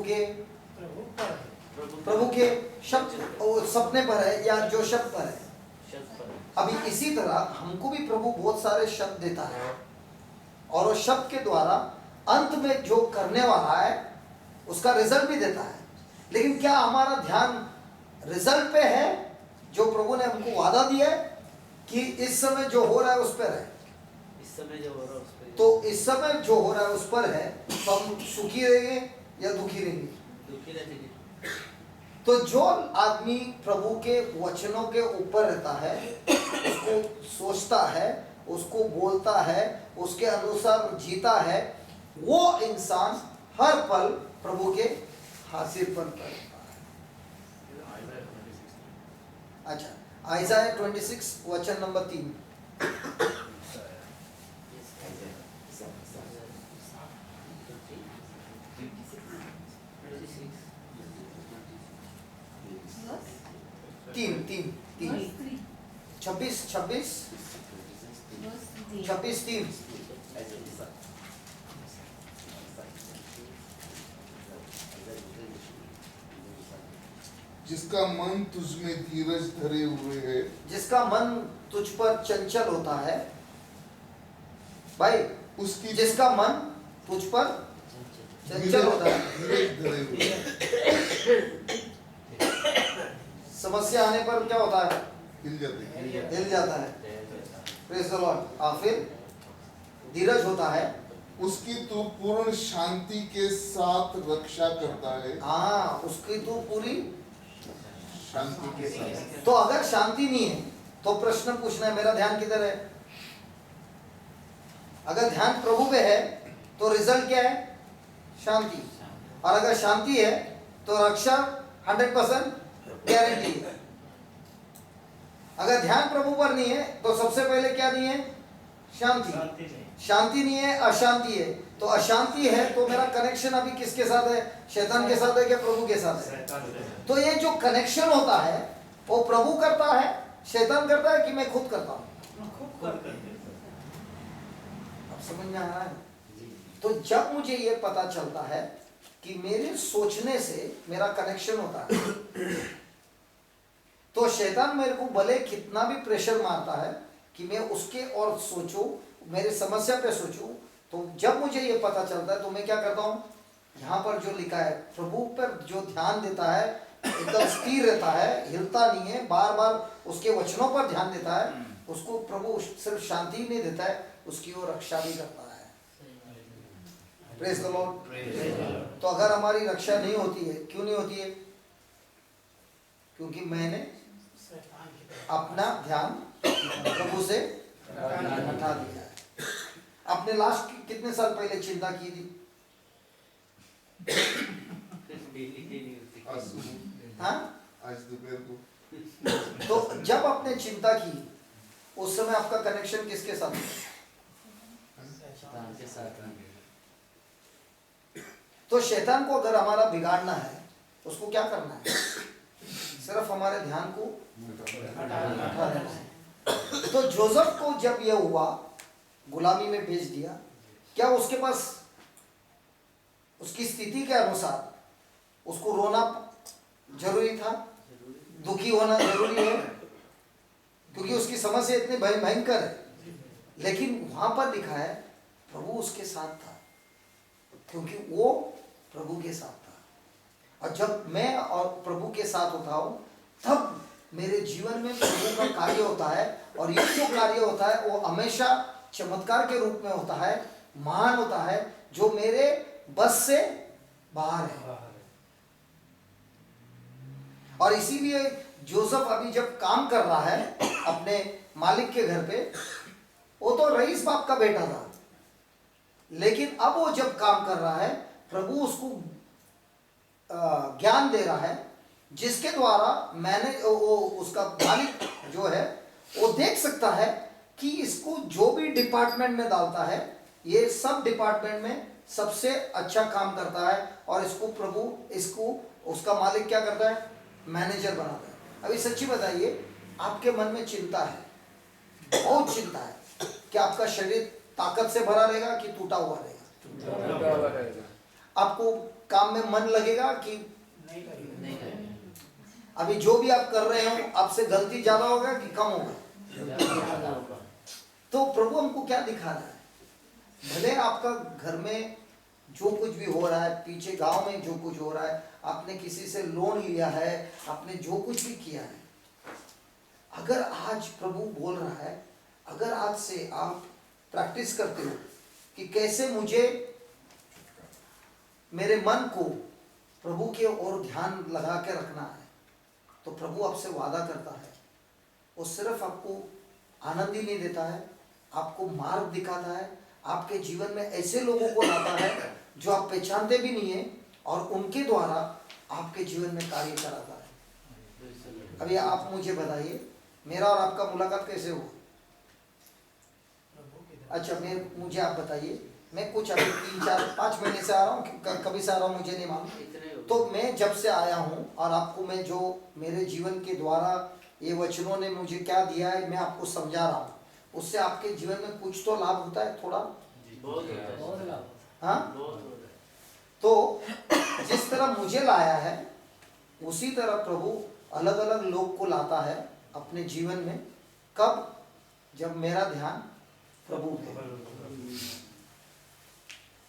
के शब्द सपने पर है या जो शब्द पर है। शब्द पर। अभी इसी तरह हमको भी प्रभु बहुत सारे शब्द देता है और वो शब्द के द्वारा अंत में जो करने वाला है उसका रिजल्ट भी देता है। लेकिन क्या हमारा ध्यान रिजल्ट पे है जो प्रभु ने हमको वादा दिया है कि इस समय जो हो रहा है उस पर है? इस समय जो हो रहा है उस पर। तो इस समय जो हो रहा है उस पर है तो हम सुखी रहेंगे या दुखी रहेंगे? दुखी रहेंगे। तो जो आदमी प्रभु के वचनों के ऊपर रहता है, उसको सोचता है, उसको बोलता है, उसके अनुसार जीता है, वो इंसान हर पल प्रभु के हासिल पर रहता है। अच्छा, आइज़ाया 26 वचन नंबर 3। तीन 26 3। जिसका मन तुझ में धीरज धरे हुए है, जिसका मन तुझ पर चंचल होता है, भाई उसकी जिसका मन तुझ पर चंचल होता है, धीरज धरे हुए है। समस्या आने पर क्या होता है? हिल जाते हैं। हिल जाता है। Praise the Lord. फिर धीरज होता है, उसकी तू पूर्ण शांति के साथ रक्षा करता है। हाँ, उसकी तो पूरी शांति के साथ। तो अगर शांति नहीं है तो प्रश्न पूछना है, मेरा ध्यान किधर है? अगर ध्यान प्रभु पे है तो रिजल्ट क्या है? शांति। और अगर शांति है तो रक्षा 100% गारंटी है। अगर ध्यान प्रभु पर नहीं है तो सबसे पहले क्या नहीं है? शांति। शांति नहीं है, अशांति है। तो अशांति है तो मेरा कनेक्शन अभी किसके साथ है? शैतान के साथ है क्या प्रभु के साथ है? तो ये जो कनेक्शन होता है वो प्रभु करता है, शैतान करता है कि मैं खुद करता हूं? अब समझ में आ रहा है? तो जब मुझे ये पता चलता है कि मेरे सोचने से मेरा कनेक्शन होता है, तो शैतान मेरे को भले कितना भी प्रेशर मारता है कि मैं उसके और सोचूं, मेरी समस्या पे सोचूं, तो जब मुझे ये पता चलता है तो मैं क्या करता हूं? यहाँ पर जो लिखा है, प्रभु पर जो ध्यान देता है एकदम स्थिर रहता है, हिलता नहीं है, बार बार उसके वचनों पर ध्यान देता है, उसको प्रभु सिर्फ शांति नहीं देता है, उसकी ओर रक्षा भी करता है। Praise the Lord. तो अगर हमारी रक्षा नहीं होती है, क्यों नहीं होती है? क्योंकि मैंने अपना ध्यान प्रभु से हटा दिया है। आपने लास्ट कितने साल पहले चिंता की थी? आज सुबह, हाँ? आज दोपहर को। तो जब आपने चिंता की उस समय आपका कनेक्शन किसके साथ था? तो शैतान को अगर हमारा बिगाड़ना है, उसको क्या करना है? सिर्फ हमारे ध्यान को हटा देना है। तो जोसेफ को जब यह हुआ, गुलामी में भेज दिया, क्या उसके पास उसकी स्थिति के अनुसार उसको रोना जरूरी था? दुखी होना जरूरी है? क्योंकि उसकी समस्या इतनी भयंकर है। लेकिन वहां पर लिखा है प्रभु उसके साथ था, क्योंकि वो प्रभु के साथ था। और जब मैं और प्रभु के साथ होता हूँ तब मेरे जीवन में प्रभु का कार्य होता है, और ये जो कार्य होता है वो हमेशा चमत्कार के रूप में होता है, महान होता है, जो मेरे बस से बाहर है। और इसीलिए जोसेफ अभी जब काम कर रहा है अपने मालिक के घर पे, वो तो रईस बाप का बेटा था, लेकिन अब वो जब काम कर रहा है, प्रभु उसको ज्ञान दे रहा है, जिसके द्वारा मैंने वो उसका मालिक जो है वो देख सकता है कि इसको जो भी डिपार्टमेंट में डालता है, ये सब डिपार्टमेंट में सबसे अच्छा काम करता है, और इसको प्रभु इसको उसका मालिक क्या करता है? मैनेजर बनाता है। अभी सच्ची बताइए, आपके मन में चिंता है, बहुत चिंता है कि आपका शरीर ताकत से भरा रहेगा कि टूटा हुआ रहेगा, आपको काम में मन लगेगा कि नहीं लगेगा। अभी जो भी आप कर रहे हो आपसे गलती ज्यादा होगा कि कम होगा। तो प्रभु हमको क्या दिखा रहा है? भले आपका घर में जो कुछ भी हो रहा है, पीछे गांव में जो कुछ हो रहा है, आपने किसी से लोन लिया है, आपने जो कुछ भी किया है, अगर आज प्रभु बोल रहा है, अगर आज से आप प्रैक्टिस करते हो कि कैसे मुझे मेरे मन को प्रभु के ओर ध्यान लगा के रखना है, तो प्रभु आपसे वादा करता है, वो सिर्फ आपको आनंद ही नहीं देता है, आपको मार्ग दिखाता है, आपके जीवन में ऐसे लोगों को लाता है जो आप पहचानते भी नहीं है और उनके द्वारा आपके जीवन में कार्य कराता है। अभी आप मुझे बताइए, मेरा और आपका मुलाकात कैसे हुआ? अच्छा, मुझे आप बताइए, मैं कुछ अभी 3-4-5 महीने से आ रहा हूँ, कभी से आ रहा हूँ मुझे नहीं मालूम। तो मैं जब से आया हूँ और आपको मैं जो मेरे जीवन के द्वारा ये वचनों ने मुझे क्या दिया है मैं आपको समझा रहा हूँ, उससे आपके जीवन में कुछ तो लाभ होता है, थोड़ा बहुत लाभ। हाँ। बहुत होता है। तो जिस तरह मुझे लाया है उसी तरह प्रभु अलग अलग लोग को लाता है अपने जीवन में। कब? जब मेरा ध्यान प्रभु पे।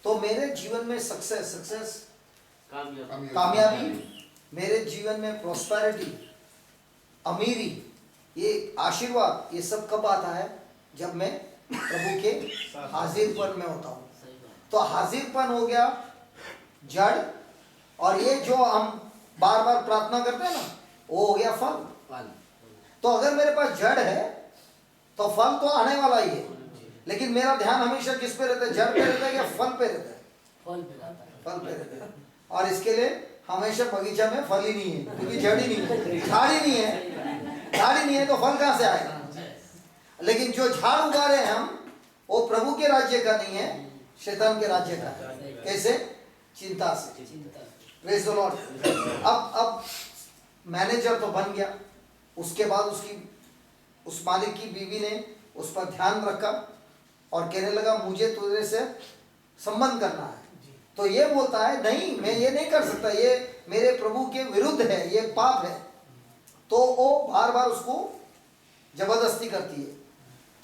तो मेरे जीवन में सक्सेस कामयाबी, मेरे जीवन में प्रॉस्पेरिटी, अमीरी, ये आशीर्वाद, ये सब कब आता है? जब मैं प्रभु के हाजिरपन में होता हूँ। तो हाजिरपन हो गया जड़, और ये जो हम बार बार प्रार्थना करते हैं ना, वो हो गया फल। तो अगर मेरे पास जड़ है तो फल तो आने वाला ही है, लेकिन मेरा ध्यान हमेशा किस पे रहता है? जड़ पे रहता है या फल पे रहता है? फल पे रहता है। और इसके लिए हमेशा बगीचा में फल ही नहीं है, क्योंकि जड़ ही नहीं है, झाड़ ही नहीं है। झाड़ ही नहीं है तो फल कहाँ से आएगा? लेकिन जो झाड़ उगा रहे हैं हम, वो प्रभु के राज्य का नहीं है, शैतान के राज्य का है। कैसे? चिंता से। Praise the Lord. अब मैनेजर तो बन गया, उसके बाद उस मालिक की बीवी ने उस पर ध्यान रखा और कहने लगा मुझे तुझे से संबंध करना है। तो ये बोलता है नहीं, मैं ये नहीं कर सकता, ये मेरे प्रभु के विरुद्ध है, ये पाप है। तो वो बार बार उसको जबरदस्ती करती है।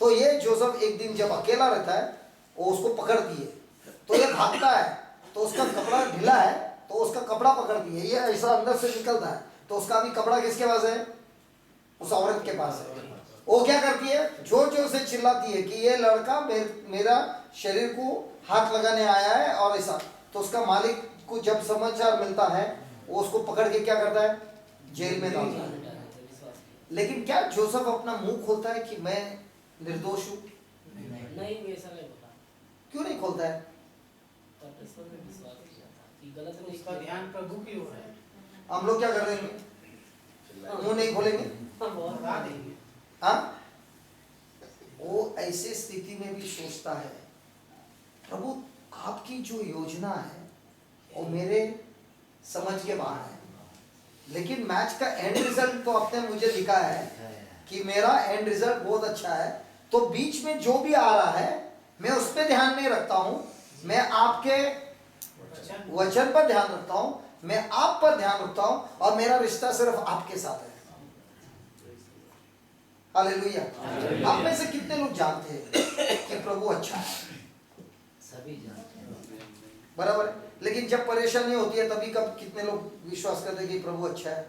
तो ये जोसेफ एक दिन जब अकेला रहता है, वो उसको पकड़ती है, तो ये भागता है, तो उसका कपड़ा ढीला है, तो उसका कपड़ा पकड़ती है, ये ऐसा अंदर से निकलता है, तो उसका भी कपड़ा किसके पास है? उस औरत के पास है। वो क्या करती है? जोर जोर से चिल्लाती है कि ये लड़का मेरा शरीर को हाथ लगाने आया है और ऐसा। तो उसका मालिक को जब समाचार मिलता है, वो उसको पकड़ के क्या करता है? जेल में डालता है। लेकिन क्या जोसेफ अपना मुंह खोलता है कि मैं निर्दोष हूं? नहीं, ऐसा नहीं होता। क्यों नहीं खोलता है? उसका ध्यान प्रभु की ओर है। हम लोग क्या कर देंगे? मुंह नहीं खोलेंगे? बता देंगे। हाँ, वो ऐसे स्थिति में भी सोचता है प्रभु आपकी जो योजना है वो मेरे समझ के बाहर है, लेकिन मैच का एंड रिजल्ट तो आपने मुझे दिखाया है कि मेरा एंड रिजल्ट बहुत अच्छा है। तो बीच में जो भी आ रहा है मैं उस पर ध्यान नहीं रखता हूं, मैं आपके वचन पर ध्यान रखता हूं, मैं आप पर ध्यान रखता हूं, और मेरा रिश्ता सिर्फ आपके साथ है। हालेलुया। आप में से कितने लोग जानते हैं कि प्रभु अच्छा है? सभी जानते हैं। बराबर है। लेकिन जब परेशानी होती है तभी कब कितने लोग विश्वास करते हैं कि प्रभु अच्छा है?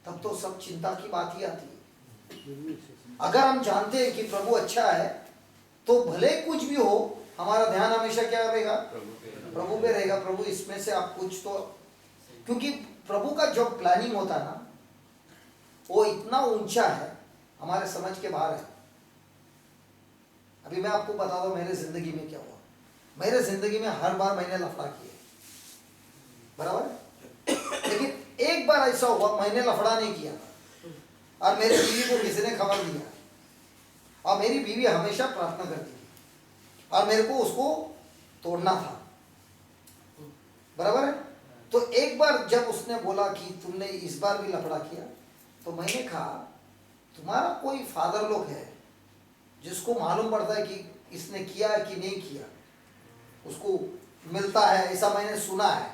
तब तो सब चिंता की बात ही आती है। अगर हम जानते हैं कि प्रभु अच्छा है तो भले कुछ भी हो, हमारा ध्यान हमेशा क्या रहेगा? प्रभु पे रहेगा। प्रभु इसमें से आप कुछ तो, क्योंकि प्रभु का जो प्लानिंग होता है ना, वो इतना ऊंचा है, हमारे समझ के बाहर है। अभी मैं आपको बता दूं मेरे जिंदगी में क्या हुआ। मेरे जिंदगी में हर बार मैंने लफड़ा किया, बराबर है, लेकिन एक बार ऐसा हुआ मैंने लफड़ा नहीं किया और मेरी बीवी को किसी ने खबर दिया, और मेरी बीवी हमेशा प्रार्थना करती थी और मेरे को उसको तोड़ना था, बराबर है। तो एक बार जब उसने बोला कि तुमने इस बार भी लफड़ा किया, तो मैंने कहा तुम्हारा कोई फादर लोग है जिसको मालूम पड़ता है कि इसने किया है कि नहीं किया, उसको मिलता है, ऐसा मैंने सुना है,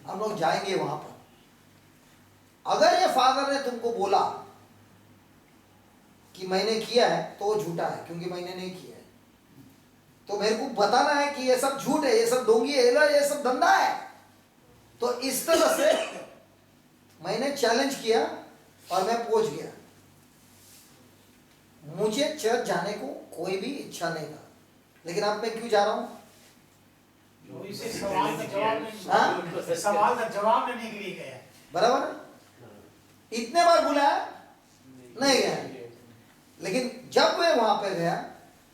हम लोग जाएंगे वहां पर। अगर ये फादर ने तुमको बोला कि मैंने किया है तो वो झूठा है, क्योंकि मैंने नहीं किया है। तो मेरे को बताना है कि ये सब झूठ है, ये सब ढोंगी है, ये सब धंधा है। तो इस तरह से मैंने चैलेंज किया और मैं पहुंच गया। मुझे चर्च जाने को कोई भी इच्छा नहीं था, लेकिन अब मैं क्यों जा रहा हूं? वो इसे सवाल का जवाब हाँ? नहीं, सवाल का जवाब देने के लिए गया। बराबर है? इतने बार बुलाया नहीं गया, लेकिन जब मैं वहां पे गया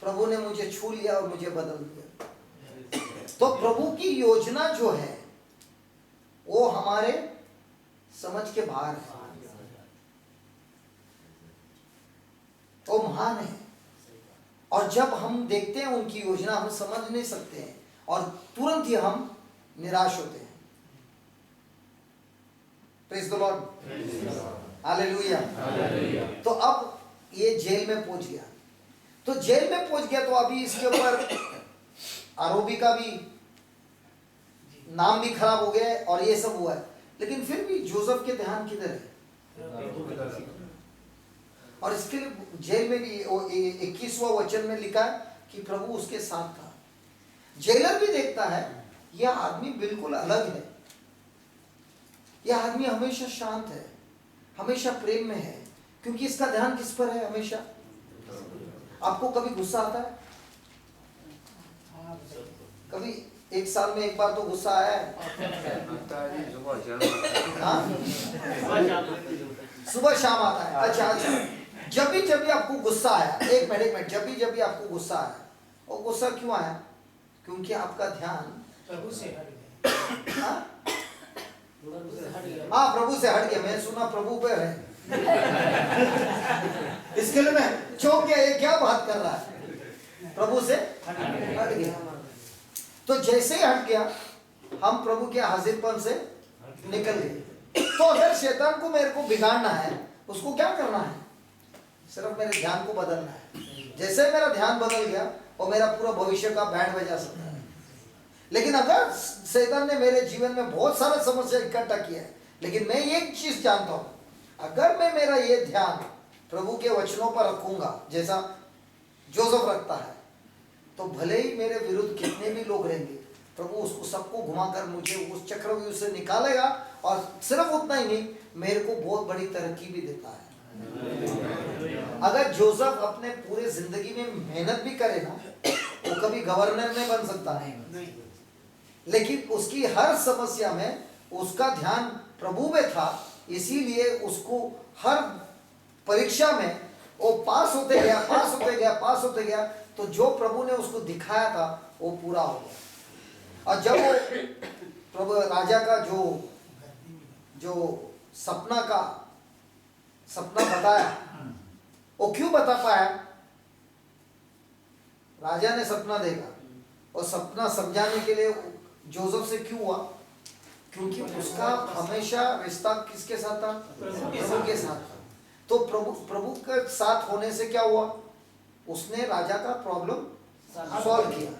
प्रभु ने मुझे छू लिया और मुझे बदल दिया। तो प्रभु की योजना जो है वो हमारे समझ के बाहर है, वो महान है। और जब हम देखते हैं उनकी योजना, हम समझ नहीं सकते हैं और तुरंत ही हम निराश होते हैं। Praise the Lord, hallelujah. तो अब ये जेल में पहुंच गया, तो जेल में पहुंच गया तो अभी इसके ऊपर आरोपी का भी नाम भी खराब हो गया है और ये सब हुआ है। लेकिन फिर भी जोसेफ के ध्यान किधर है? और इसके लिए जेल में भी 21वां वचन में लिखा है कि प्रभु उसके साथ था। जेलर भी देखता है यह आदमी बिल्कुल अलग है, यह आदमी हमेशा शांत है, हमेशा प्रेम में है, क्योंकि इसका ध्यान किस पर है हमेशा? आपको कभी गुस्सा आता है? कभी एक साल में एक बार तो गुस्सा आया है? हाँ? सुबह शाम आता है। अच्छा, जब भी आपको गुस्सा आया, एक मिनट, जब भी आपको गुस्सा आया, वो गुस्सा क्यों आया? क्योंकि आपका ध्यान प्रभु से हट गया। हाँ? हाँ प्रभु से हट गया। मैं सुना प्रभु पे है। इसके लिए मैं चौंक गया, ये क्या बात कर रहा है? प्रभु से हट गया। तो जैसे ही हट गया हम प्रभु के हाजिरपन से निकल गए। तो अगर शैतान को मेरे को बिगाड़ना है, उसको क्या करना है? सिर्फ मेरे ध्यान को बदलना है। जैसे मेरा ध्यान बदल गया और मेरा पूरा भविष्य का बैंड बजा सकता है। लेकिन अगर शैतान ने मेरे जीवन में बहुत सारा समस्या इकट्ठा किया है, लेकिन मैं एक चीज जानता हूं, अगर मैं मेरा ये ध्यान प्रभु के वचनों पर रखूंगा जैसा जोसेफ रखता है, तो भले ही मेरे विरुद्ध कितने भी लोग रहेंगे, प्रभु उसको सबको घुमाकर मुझे उस चक्रव्यूह से निकालेगा। और सिर्फ उतना ही नहीं, मेरे को बहुत बड़ी तरक्की भी देता है। अगर जोसेफ अपने पूरे जिंदगी में मेहनत भी करे ना, वो कभी गवर्नर नहीं बन सकता नहीं, लेकिन उसकी हर समस्या में उसका ध्यान प्रभु में था, इसीलिए उसको हर परीक्षा में वो पास होते गया। तो जो प्रभु ने उसको दिखाया था वो पूरा हो गया। और जब वो प्रभु राजा का जो सपना बताया, वो क्यों बता पाया? राजा ने सपना देखा और सपना समझाने के लिए जोसेफ से क्यों हुआ? क्योंकि उसका हमेशा रिश्ता किसके साथ था? प्रभु के साथ था। तो प्रभु के साथ होने से क्या हुआ? उसने राजा का प्रॉब्लम सॉल्व किया।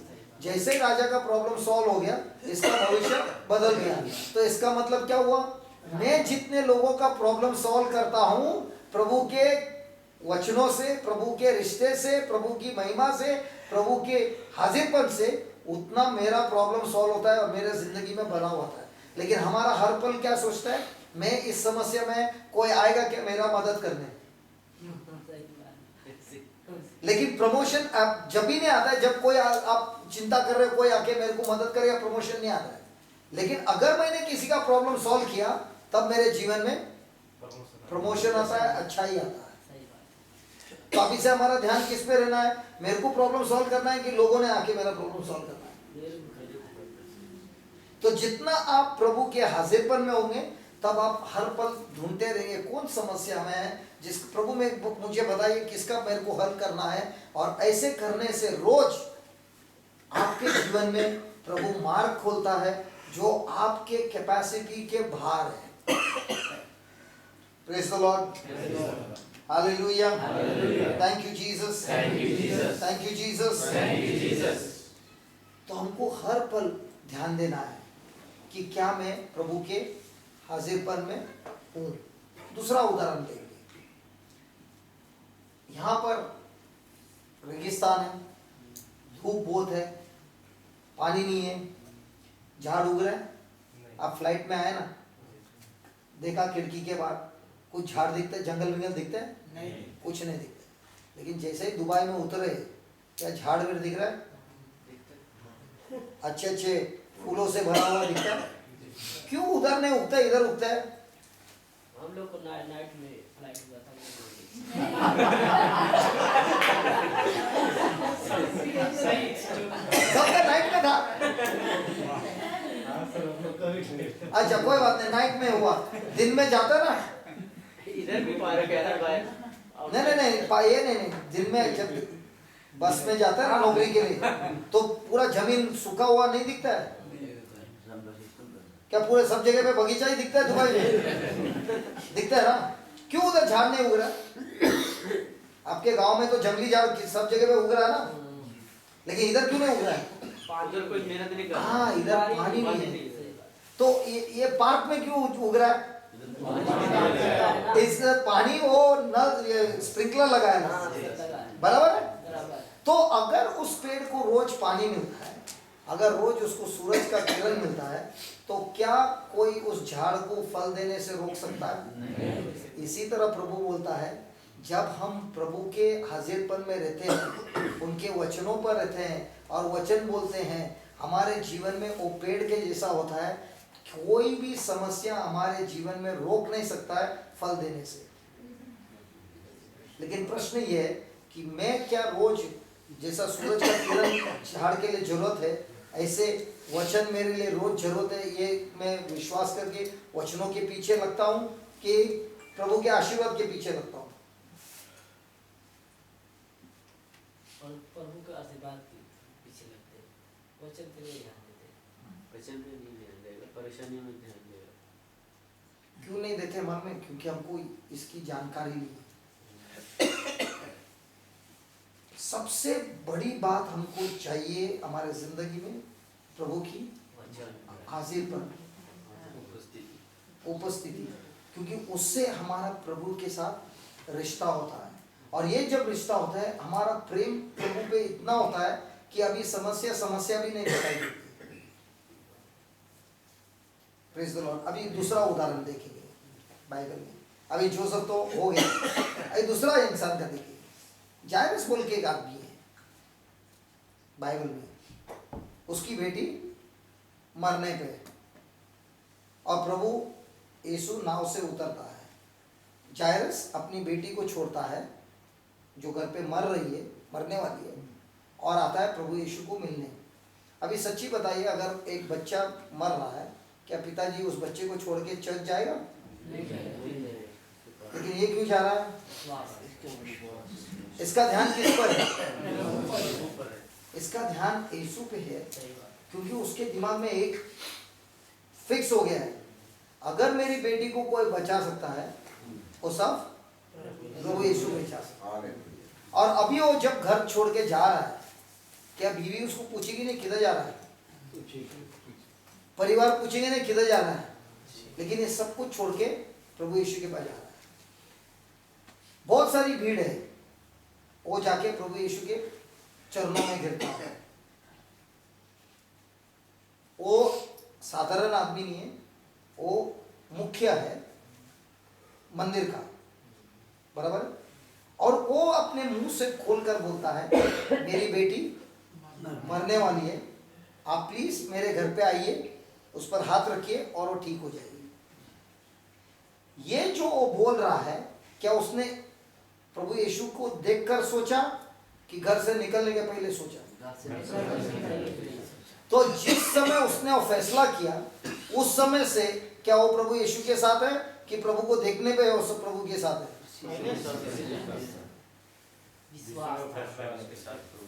जैसे ही राजा का प्रॉब्लम सॉल्व हो गया, इसका भविष्य बदल गया। तो इसका मतलब क्या हुआ? मैं जितने लोगों का प्रॉब्लम सॉल्व करता हूं प्रभु के वचनों से, प्रभु के रिश्ते से, प्रभु की महिमा से, प्रभु के हाजिरपन से, उतना मेरा प्रॉब्लम सॉल्व होता है और मेरे जिंदगी में बना होता है। लेकिन हमारा हर पल क्या सोचता है? मैं इस समस्या में कोई आएगा क्या मेरा मदद करने? लेकिन प्रमोशन आप जब भी नहीं आता है जब कोई आप चिंता कर रहे हो कोई आके मेरे को मदद करेगा, प्रमोशन नहीं आता है। लेकिन अगर मैंने किसी का प्रॉब्लम सॉल्व किया तब मेरे जीवन में प्रमोशन आता है, अच्छा ही आता है। तो अभी से हमारा ध्यान किस पे रहना है? मेरे को प्रॉब्लम सॉल्व करना है कि लोगों ने आके मेरा प्रॉब्लम सॉल्व करना है? तो जितना आप प्रभु के हाजिरपन में होंगे तब आप हर पल ढूंढते रहेंगे कौन समस्या में है, जिस प्रभु में मुझे बताइए किसका मेरे को हल करना है। और ऐसे करने से रोज आपके जीवन में प्रभु मार्ग खोलता है जो आपके कैपेसिटी के बाहर है। Praise the Lord, hallelujah, thank you Jesus, thank you Jesus. तो हमको हर पल ध्यान देना है कि क्या मैं प्रभु के हाजिरपन में हूँ। दूसरा उदाहरण देंगे, यहाँ पर रेगिस्तान है, धूप बहुत है, पानी नहीं है, झाड़ उग रहा है। आप फ्लाइट में आए ना, देखा खिड़की के बाहर कुछ झाड़ दिखते हैं, जंगल वंगल दिखते हैं? नहीं, कुछ नहीं दिखते। लेकिन जैसे ही दुबई में उतरे, क्या झाड़ वेड़ दिख रहा है? अच्छे अच्छे फूलों से भरा हुआ दिखता है। क्यों उधर नहीं उगता, इधर उगता है? हम लोग को नाइट में फ्लाइट हुआ था। सबका नाइट में था। अच्छा कोई बात नहीं, नाइट में हुआ, दिन में जाता ना। इधर भी पार्क है ना बाहर। नहीं, ये नहीं, दिन में जब बस में जाता है ना नौकरी के लिए, तो पूरा जमीन सूखा हुआ नहीं दिखता है क्या? पूरे सब जगह पे बगीचा ही दिखता है दुबई में, दिखता है ना? क्यों उधर झाड़ नहीं उग रहा? आपके गांव में तो जंगली झाड़ सब जगह पे उग रहा है ना, लेकिन इधर क्यों नहीं उग रहा है? उधर कोई मेहनत नहीं कर रहा। हाँ, इधर पानी नहीं है। तो ये पार्क में क्यों उग रहा है? इस पानी वो न स्प्रिंकलर लगाया ना, बराबर है। तो अगर उस पेड़ को रोज पानी मिलता है, अगर रोज उसको सूरज का किरण मिलता है, तो क्या कोई उस झाड़ को फल देने से रोक सकता है? इसी तरह प्रभु बोलता है, जब हम प्रभु के हाजिरपन में रहते हैं, उनके वचनों पर रहते हैं और वचन बोलते हैं, हमारे जीवन में वो पेड़ के जैसा होता है। कोई भी समस्या हमारे जीवन में रोक नहीं सकता है फल देने से। लेकिन प्रश्न ये है कि मैं क्या रोज जैसा सूरज का किरण झाड़ के लिए जरूरत है, ऐसे वचन मेरे लिए रोज जरूरत है? ये मैं विश्वास करके वचनों के पीछे लगता हूँ कि प्रभु के आशीर्वाद के पीछे लगता हूँ? और प्रभु के आशीर्वाद के पीछे लगते हैं, वचन पे नहीं ध्यान देते। वचन पे नहीं ध्यान देगा, परेशानी में ध्यान देगा। क्यों नहीं देते मन में? क्योंकि हमको इसकी जानकारी नहीं है। सबसे बड़ी बात हमको चाहिए हमारे जिंदगी में प्रभु की हाजिरपन, उपस्थिति, क्योंकि उससे हमारा प्रभु के साथ रिश्ता होता है। और ये जब रिश्ता होता है, हमारा प्रेम प्रभु पे इतना होता है कि अभी समस्या भी नहीं दिखाई देती। Praise the Lord. अभी दूसरा उदाहरण देखेंगे बाइबल में। अभी जोसेफ तो हो गया, अभी दूसरा इंसान का देखिए। जायरस बोल के एक आदमी है बाइबल में, उसकी बेटी मरने पे और प्रभु यीशु नाव से उतरता है। जायरस अपनी बेटी को छोड़ता है जो घर पे मरने वाली है, और आता है प्रभु यीशु को मिलने। अभी सच्ची बताइए, अगर एक बच्चा मर रहा है, क्या पिताजी उस बच्चे को छोड़ के चर्च जाएगा? लेकिन ये क्यों जा रहा है? इसका ध्यान किस पर है? इसका ध्यान यीशु पे है, क्योंकि उसके दिमाग में एक फिक्स हो गया है, अगर मेरी बेटी को कोई बचा सकता है वो सब प्रभु यीशु बचा सकता है। और अभी वो जब घर छोड़ के जा रहा है, क्या बीवी उसको पूछेगी नहीं किधर जा रहा है? परिवार पूछेंगे नहीं किधर जा रहा है? लेकिन ये सब कुछ छोड़ के प्रभु यीशु के पास जा रहा है। बहुत सारी भीड़ है, वो जाके प्रभु यीशु के चरणों में गिरता है। वो साधारण आदमी नहीं है, वो मुखिया है मंदिर का, बराबर है? और वो अपने मुंह से खोलकर बोलता है, मेरी बेटी मरने वाली है, आप प्लीज मेरे घर पे आइए, उस पर हाथ रखिए और वो ठीक हो जाएगी। ये जो वो बोल रहा है, क्या उसने प्रभु यीशु को देखकर सोचा कि घर से निकलने के पहले सोचा? तो जिस समय उसने वो फैसला किया, उस समय से क्या वो प्रभु यीशु के साथ है कि प्रभु को देखने पे वो सब प्रभु के साथ है?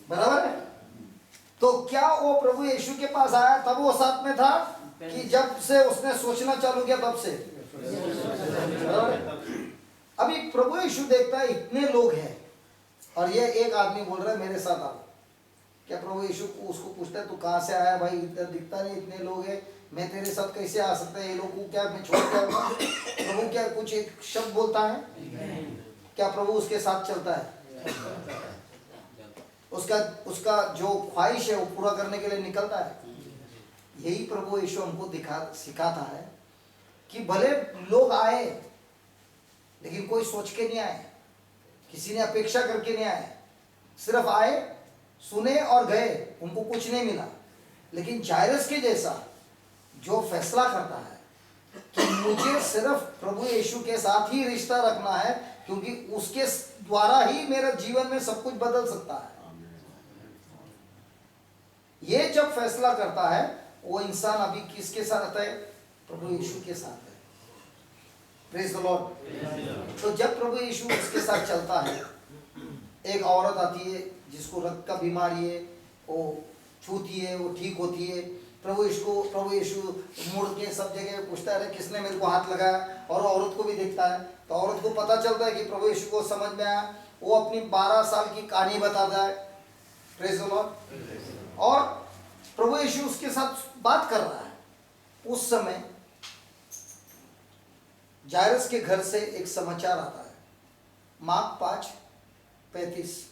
बराबर है? तो क्या वो प्रभु यीशु के पास आया तब वो साथ में था? कि जब से उसने सोचना चालू किया तब से। अभी प्रभु यीशु देखता है इतने लोग हैं और ये एक आदमी बोल रहा है मेरे साथ आओ। क्या प्रभु यीशु उसको पूछता है तू कहाँ से आया भाई, इधर दिखता नहीं, इतने लोग हैं, मैं तेरे साथ कैसे आ सकता है, ये लोग को क्या मैं छोड़ के आऊंगा? प्रभु क्या कुछ एक शब्द बोलता है? क्या प्रभु उसके साथ चलता है? उसका जो ख्वाहिश है वो पूरा करने के लिए निकलता है। यही प्रभु यीशु हमको सिखाता है कि भले लोग आए लेकिन कोई सोच के नहीं आए, किसी ने अपेक्षा करके नहीं आए, सिर्फ आए, सुने और गए, उनको कुछ नहीं मिला। लेकिन जायरस के जैसा जो फैसला करता है कि मुझे सिर्फ प्रभु यीशु के साथ ही रिश्ता रखना है क्योंकि उसके द्वारा ही मेरा जीवन में सब कुछ बदल सकता है, ये जब फैसला करता है वो इंसान अभी किसके साथ रहता है? प्रभु यीशु के साथ है। Praise the Lord. तो जब प्रभु यीशु उसके साथ चलता है, एक औरत आती है जिसको रक्त का बीमारी है, वो छूती है, वो ठीक होती है। प्रभु यीशु मुड़ के सब जगह पूछता है किसने मेरे को हाथ लगाया, और औरत को भी देखता है। तो औरत को पता चलता है कि प्रभु यीशु को समझ में आया, वो अपनी 12 साल की कहानी बताता है। Praise the Lord. और प्रभु यीशु उसके साथ बात कर रहा है। उस समय जायरस के घर से एक समाचार आता है, मार्क 5:35।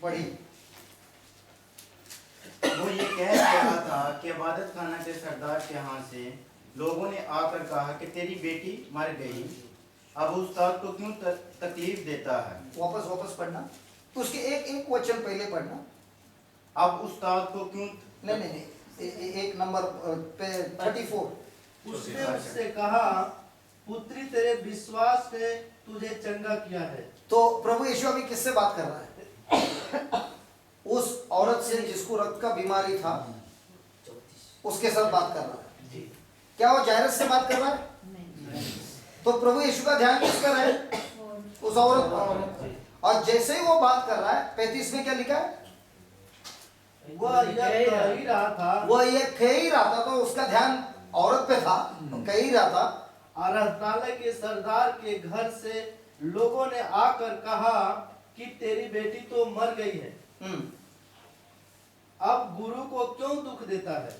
बड़ी वो ये कह रहा था कि इबादत खाना के सरदार के यहाँ से लोगों ने आकर कहा कि तेरी बेटी मर गई, अब उस्ताद को क्यों तकलीफ देता है? वापस पढ़ना, उसके एक वचन पहले पढ़ना। अब उस्ताद को क्यों नहीं, एक नंबर पे 34। उसने उससे कहा, पुत्री तेरे विश्वास ने तुझे चंगा किया है। तो प्रभु यीशु अभी किससे बात कर रहा है? उस औरत से जिसको रक्त का बीमारी था, उसके साथ बात कर रहा है। क्या वो जायरस से बात कर रहा है? तो प्रभु यीशु का ध्यान किस पर है? उस औरत पर। और जैसे ही वो बात कर रहा है, 35 में क्या लिखा है? वह यह कह ही रहा था, तो उसका ध्यान औरत पे था, तो कह ही रहा था। आराधनालय के सरदार के घर से लोगों ने आकर कहा कि तेरी बेटी तो मर गई है, अब गुरु को क्यों दुख देता है?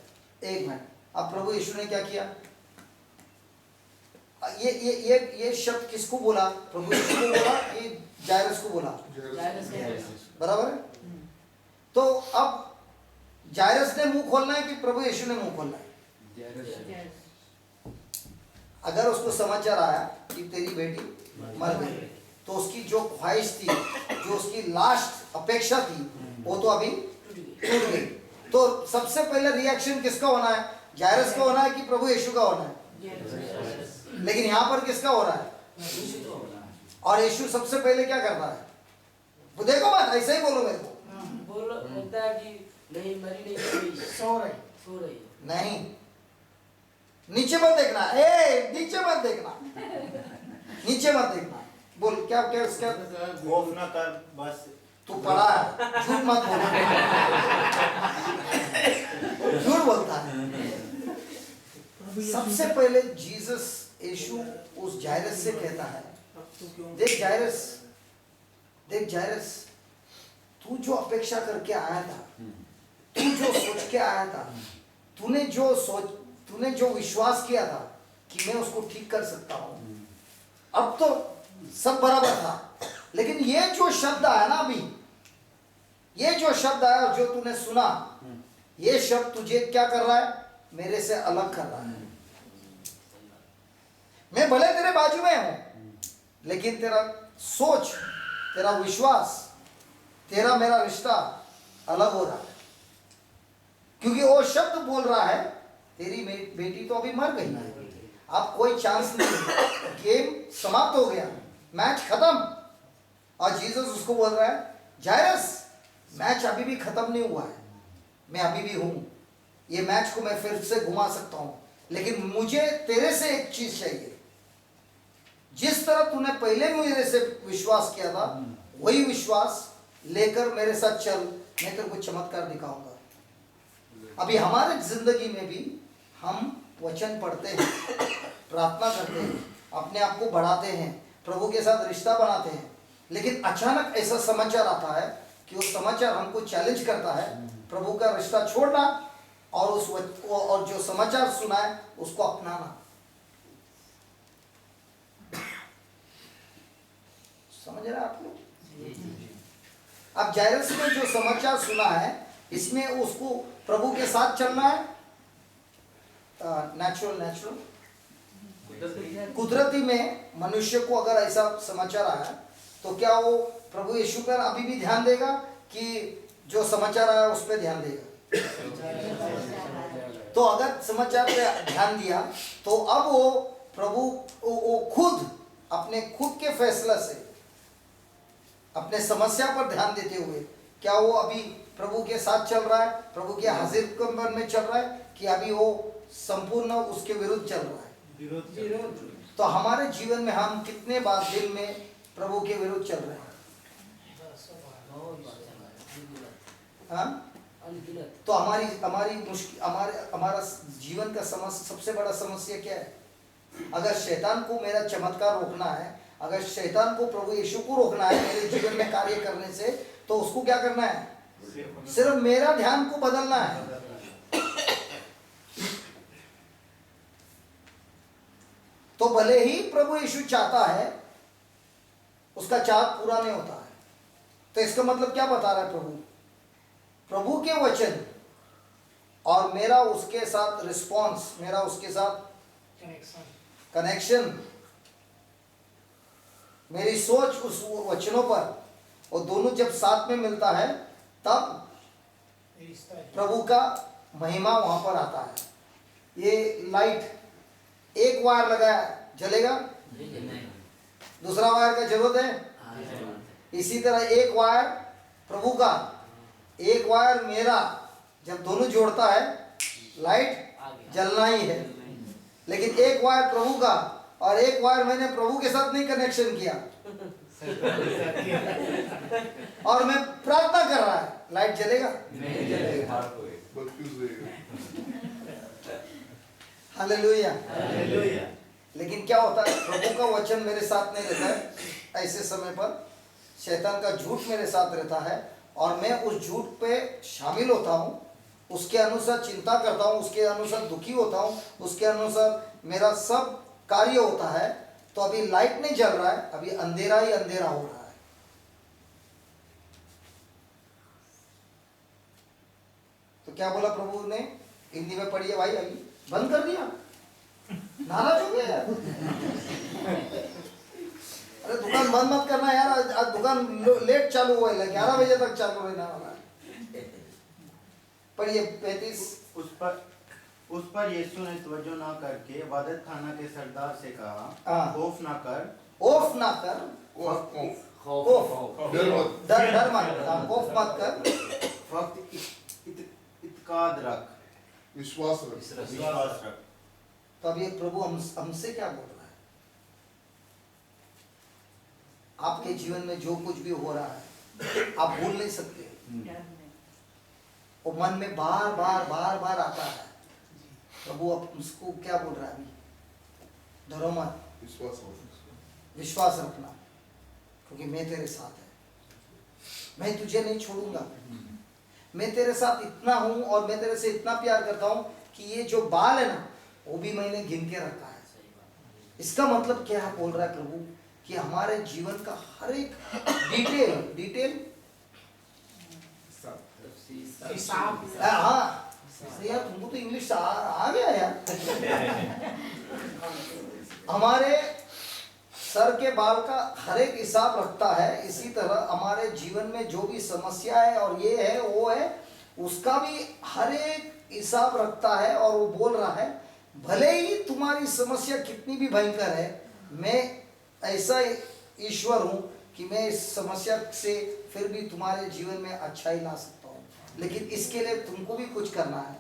एक मिनट, अब प्रभु यीशु ने क्या किया? ये शब्द किसको बोला? प्रभु यीशु को बोला कि जायरस को बोला? बराबर है। तो अब जायरस ने मुंह खोलना है कि प्रभु यीशु ने मुंह खोलना है? अगर उसको समाचार आया कि तेरी बेटी मर गई, तो उसकी जो ख्वाहिश थी, जो उसकी लास्ट अपेक्षा थी, वो तो अभी टूट गई। तो सबसे पहले रिएक्शन किसका होना है? जायरस का होना है कि प्रभु यीशु का होना है? लेकिन यहाँ पर किसका हो रहा है? और यीशु सबसे पहले क्या करता है? वो देखो मत, ऐसे ही बोलो मेरे को। बोलता है कि नहीं मरी नहीं, सो रही नहीं, नीचे मत देखना, नीचे मत देखना, नीचे मत देखना। बोल क्या उसका? खौफ न कर, बस तू पढ़ा है, झूठ मत बोल। झूठ बोलता है। सबसे पहले जीसस यीशु उस जायरस से कहता है, देख जायरस, तू जो अपेक्षा करके आया था, तू जो सोच के आया था, तूने जो विश्वास किया था कि मैं उसको ठीक कर सकता हूं, अब तो सब बराबर था। लेकिन ये जो शब्द आया ना अभी, ये जो शब्द आया जो तूने सुना, ये शब्द तुझे क्या कर रहा है? मेरे से अलग कर रहा है। मैं भले तेरे बाजू में हूं, लेकिन तेरा सोच, तेरा विश्वास, तेरा मेरा रिश्ता अलग हो रहा है। क्योंकि वो शब्द बोल रहा है, तेरी बेटी तो अभी मर गई है, अब कोई चांस नहीं, गेम समाप्त हो गया, मैच खत्म। और जीसस उसको बोल रहा है, जायरस, मैच अभी भी खत्म नहीं हुआ है, मैं अभी भी हूं, ये मैच को मैं फिर से घुमा सकता हूं, लेकिन मुझे तेरे से एक चीज चाहिए। जिस तरह तूने पहले मेरे से विश्वास किया था, वही विश्वास लेकर मेरे साथ चल, मैं तेरे को चमत्कार दिखाऊंगा। अभी हमारे जिंदगी में भी हम वचन पढ़ते हैं, प्रार्थना करते हैं, अपने आप को बढ़ाते हैं, प्रभु के साथ रिश्ता बनाते हैं, लेकिन अचानक ऐसा समाचार आता है कि वो समाचार हमको चैलेंज करता है प्रभु का रिश्ता छोड़ना और और जो समाचार सुना है उसको अपनाना। समझ रहे आप लोग? अब जायरस ने जो समाचार सुना है, इसमें उसको प्रभु के साथ चलना है, नेचुरल कुदरती में मनुष्य को अगर ऐसा समाचार आया तो क्या वो प्रभु यीशु पर अभी भी ध्यान देगा कि जो समाचार आया उस पर ध्यान देगा? तो अगर समाचार पे ध्यान दिया तो अब वो प्रभु वो खुद अपने खुद के फैसला से अपने समस्या पर ध्यान देते हुए क्या वो अभी प्रभु के साथ चल रहा है, प्रभु के हाजिर कमर में चल रहा है, कि अभी वो संपूर्ण उसके विरुद्ध चल रहा है? तो हमारे जीवन में हम कितने बार दिन में प्रभु के विरुद्ध चल रहे हैं? हाँ? तो हमारी मुश्किल हमारा जीवन का सबसे बड़ा समस्या क्या है? अगर शैतान को मेरा चमत्कार रोकना है, अगर शैतान को प्रभु यीशु को रोकना है मेरे जीवन में कार्य करने से, तो उसको क्या करना है? सिर्फ मेरा ध्यान को बदलना है। तो भले ही प्रभु यीशु चाहता है, उसका चाहत पूरा नहीं होता है। तो इसका मतलब क्या बता रहा है प्रभु के वचन और मेरा उसके साथ रिस्पॉन्स, मेरा उसके साथ कनेक्शन, मेरी सोच उस वचनों पर, और दोनों जब साथ में मिलता है तब प्रभु का महिमा वहां पर आता है। ये लाइट एक वायर लगाया जलेगा, दूसरा वायर का जरूरत है। इसी तरह एक वायर प्रभु का, एक वायर मेरा, जब दोनों जोड़ता है लाइट जलना ही है। लेकिन एक वायर प्रभु का और एक वायर मैंने प्रभु के साथ नहीं कनेक्शन किया और मैं प्रार्थना कर रहा है, लाइट जलेगा? नहीं जलेगा। हालेलुया। लेकिन क्या होता है, प्रभु का वचन मेरे साथ नहीं रहता है, ऐसे समय पर शैतान का झूठ मेरे साथ रहता है और मैं उस झूठ पे शामिल होता हूँ, उसके अनुसार चिंता करता हूँ, उसके अनुसार दुखी होता हूँ, उसके अनुसार मेरा सब कार्य होता है। तो अभी लाइट नहीं जल रहा है, अभी अंधेरा ही अंधेरा हो रहा है। तो क्या बोला प्रभु ने? हिंदी में पढ़िए भाई, अभी बंद कर दिया, नाराज हो गया यार। अरे दुकान बंद मत करना यार, आज दुकान लेट चालू हुआ है, 11 बजे तक चालू रहने वाला है। पढ़िए 35। उस पर यीशु ने तवज्जो ना करके इबादत खाना के सरदार से कहा, खौफ ना कर, खौफ ना कर, डर मत, खौफ मत कर, फक्त इत्काद रख, विश्वास रख। तो अब ये प्रभु हमसे क्या बोल रहा है? आपके जीवन में जो कुछ भी हो रहा है आप भूल नहीं सकते, वो मन में बार बार आता है। प्रभु अब उसको क्या बोल रहा है? अभी डरो मत, विश्वास रखना, क्योंकि मैं तेरे साथ है, मैं तुझे नहीं छोड़ूंगा। मैं तेरे साथ इतना हूं और मैं तेरे से इतना प्यार करता हूं कि ये जो बाल है ना, वो भी मैंने गिन के रखा है। इसका मतलब क्या बोल रहा है प्रभु? कि हमारे जीवन का हर एक डिटेल हाँ यार, तुमको तो इंग्लिश आ गया यार। हमारे सर के बाल का हर एक हिसाब रखता है। इसी तरह हमारे जीवन में जो भी समस्या है और ये है वो है, उसका भी हर एक हिसाब रखता है। और वो बोल रहा है, भले ही तुम्हारी समस्या कितनी भी भयंकर है, मैं ऐसा ईश्वर हूं कि मैं इस समस्या से फिर भी तुम्हारे जीवन में अच्छाई ला सकता हूं। लेकिन इसके लिए तुमको भी कुछ करना है।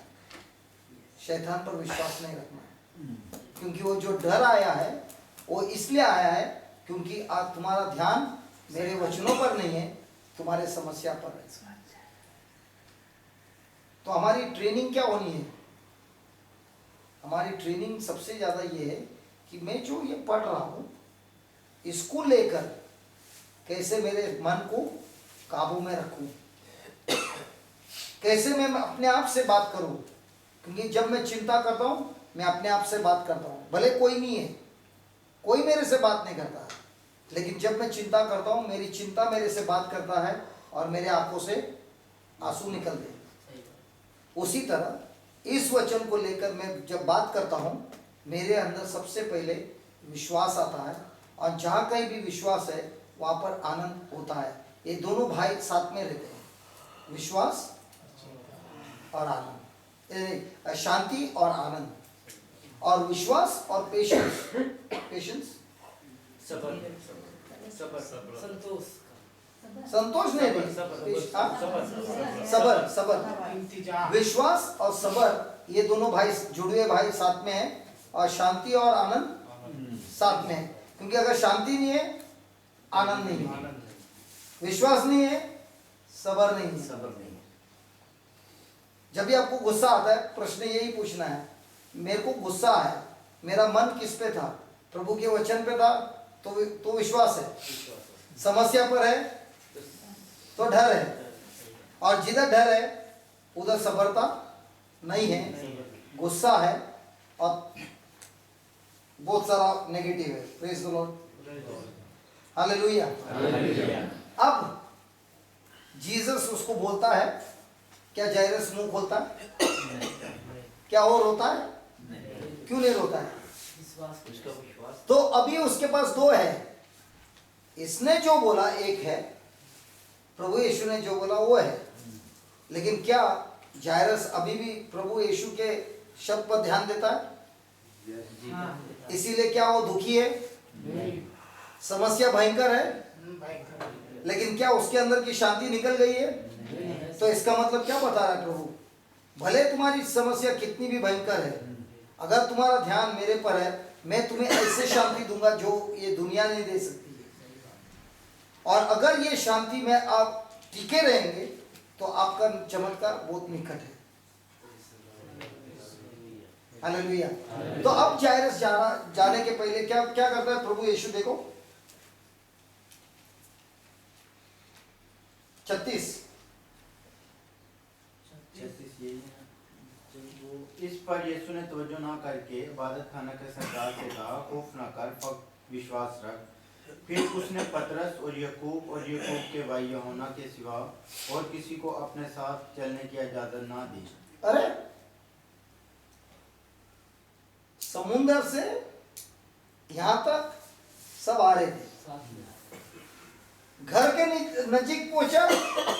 शैतान पर विश्वास नहीं रखना है, क्योंकि वो जो डर आया है वो इसलिए आया है क्योंकि आज तुम्हारा ध्यान मेरे वचनों पर नहीं है, तुम्हारे समस्या पर है। तो हमारी ट्रेनिंग क्या होनी है? हमारी ट्रेनिंग सबसे ज्यादा ये है कि मैं जो ये पढ़ रहा हूं इसको लेकर कैसे मेरे मन को काबू में रखूं, कैसे मैं अपने आप से बात करूं, क्योंकि जब मैं चिंता करता हूं मैं अपने आप से बात करता हूं, भले कोई नहीं है, कोई मेरे से बात नहीं करता है, लेकिन जब मैं चिंता करता हूं मेरी चिंता मेरे से बात करता है और मेरे आंखों से आंसू निकलते हैं। उसी तरह इस वचन को लेकर मैं जब बात करता हूं मेरे अंदर सबसे पहले विश्वास आता है, और जहां कहीं भी विश्वास है वहां पर आनंद होता है। ये दोनों भाई साथ में रहते हैं, विश्वास और आनंद, शांति और आनंद, और विश्वास और पेशेंस संतोष संतोष नहीं, सबर सबर, इंतजार, विश्वास और सबर, ये दोनों भाई जुड़े भाई साथ में है, और शांति और आनंद साथ में है। क्योंकि अगर शांति नहीं है आनंद नहीं है, विश्वास नहीं है सबर नहीं है। जब भी आपको गुस्सा आता है प्रश्न यही पूछना है, मेरे को गुस्सा है, मेरा मन किस पे था? प्रभु के वचन पे था तो विश्वास है, समस्या पर है तो डर है, और जिधर डर है उधर सबरता नहीं है, गुस्सा है और बहुत सारा नेगेटिव है। Praise the Lord, hallelujah. अब जीसस उसको बोलता है, क्या जायरस मुंह खोलता है? क्या और रोता है? क्यों नहीं रोता है? विश्वास तो अभी उसके पास दो है, इसने जो बोला एक है, प्रभु यीशु ने जो बोला वो है, लेकिन क्या जायरस अभी भी प्रभु यीशु के शब्द पर ध्यान देता है? इसीलिए क्या वो दुखी है? समस्या भयंकर है, लेकिन क्या उसके अंदर की शांति निकल गई है? तो इसका मतलब क्या बता रहा है प्रभु? भले तुम्हारी समस्या कितनी भी भयंकर है, अगर तुम्हारा ध्यान मेरे पर है मैं तुम्हें ऐसे शांति दूंगा जो ये दुनिया नहीं दे सकती है, और अगर ये शांति में आप टिके रहेंगे तो आपका चमत्कार बहुत निकट है। हालेलुया। तो अब जायरस जाने के पहले क्या क्या करता है प्रभु यीशु? देखो 36 इस पर यीशु ने तवज्जो न करके इबादत खाना के सरदार से कहा, खौफ न कर, फक्त विश्वास रख। फिर उसने पतरस और यकूब के भाई यूहन्ना के सिवा और किसी को अपने साथ चलने की इजाजत ना दी। अरे समुंदर से यहाँ तक सब आ रहे थे, घर के नजीक पहुंचा,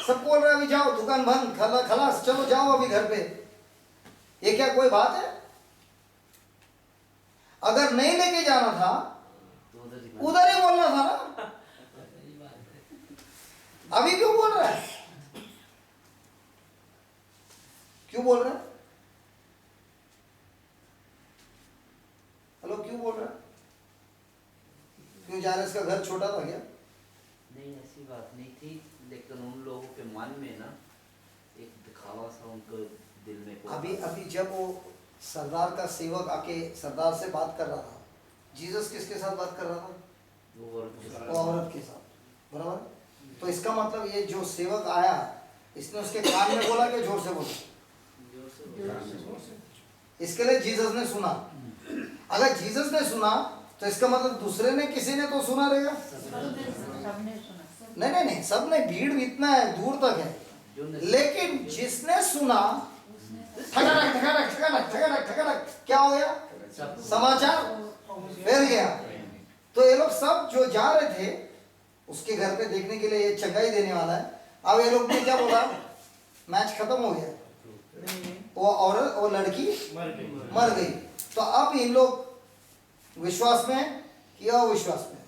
सब बोल रहे अभी जाओ, दुकान बंद, खलास, चलो जाओ अभी घर पे। ये क्या कोई बात है? अगर नहीं लेके जाना था उधर ही बोलना था ना, अभी क्यों बोल रहा है? क्यों बोल रहा है? हेलो, क्यों बोल रहा है? क्यों जायरस का घर छोटा था क्या? नहीं, ऐसी बात नहीं थी, लेकिन उन लोगों के मन में ना एक दिखावा सा उनको दिल में को अभी जब वो सरदार का सेवक आके सरदार से बात कर रहा था, जीसस किसके साथ बात कर रहा था? वो औरत के साथ, बराबर। तो इसका मतलब ये जो सेवक आया इसने उसके कान में बोला कि जोर से बोला? इसके लिए जीसस ने सुना। अगर जीसस ने सुना तो इसका मतलब दूसरे ने, किसी ने तो सुना रहेगा। नहीं, सबने, भीड़ इतना है, दूर तक है, लेकिन जिसने सुना ठगड़क क्या हो गया? समाचार फैल गया। तो ये लोग सब जो जा रहे थे उसके घर पे देखने के लिए, ये चंगाई देने वाला है, अब ये लोग ने क्या बोला? मैच खत्म हो गया, वो औरत, वो लड़की मर गई। तो अब इन लोग विश्वास में कि अविश्वास में?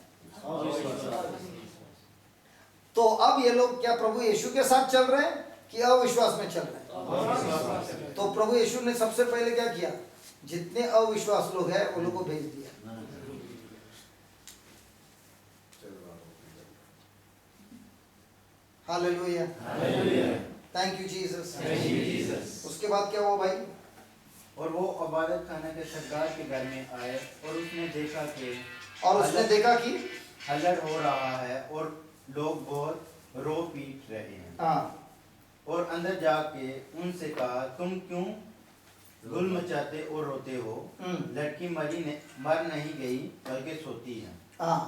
तो अब ये लोग क्या प्रभु यीशु के साथ चल रहे हैं कि अविश्वास में चल रहे हैं? तो प्रभु यीशु ने सबसे पहले क्या किया? जितने अविश्वास लोग हैं उन लोगों को भेज दिया। Hallelujah, thank you Jesus. उसके बाद क्या हुआ भाई? और वो इबादत खाना के सरदार के घर में आए और उसने देखा कि हल्लड़ हो रहा है और लोग बहुत रो पीट रहे हैं। हाँ, और अंदर जाके उनसे कहा, तुम क्यों धूल मचाते और रोते हो? लड़की मर नहीं गई बल्कि सोती है। हाँ,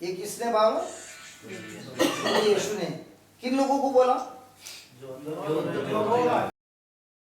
ये किसने बोला? यीशु ने। किन लोगों को बोला? जो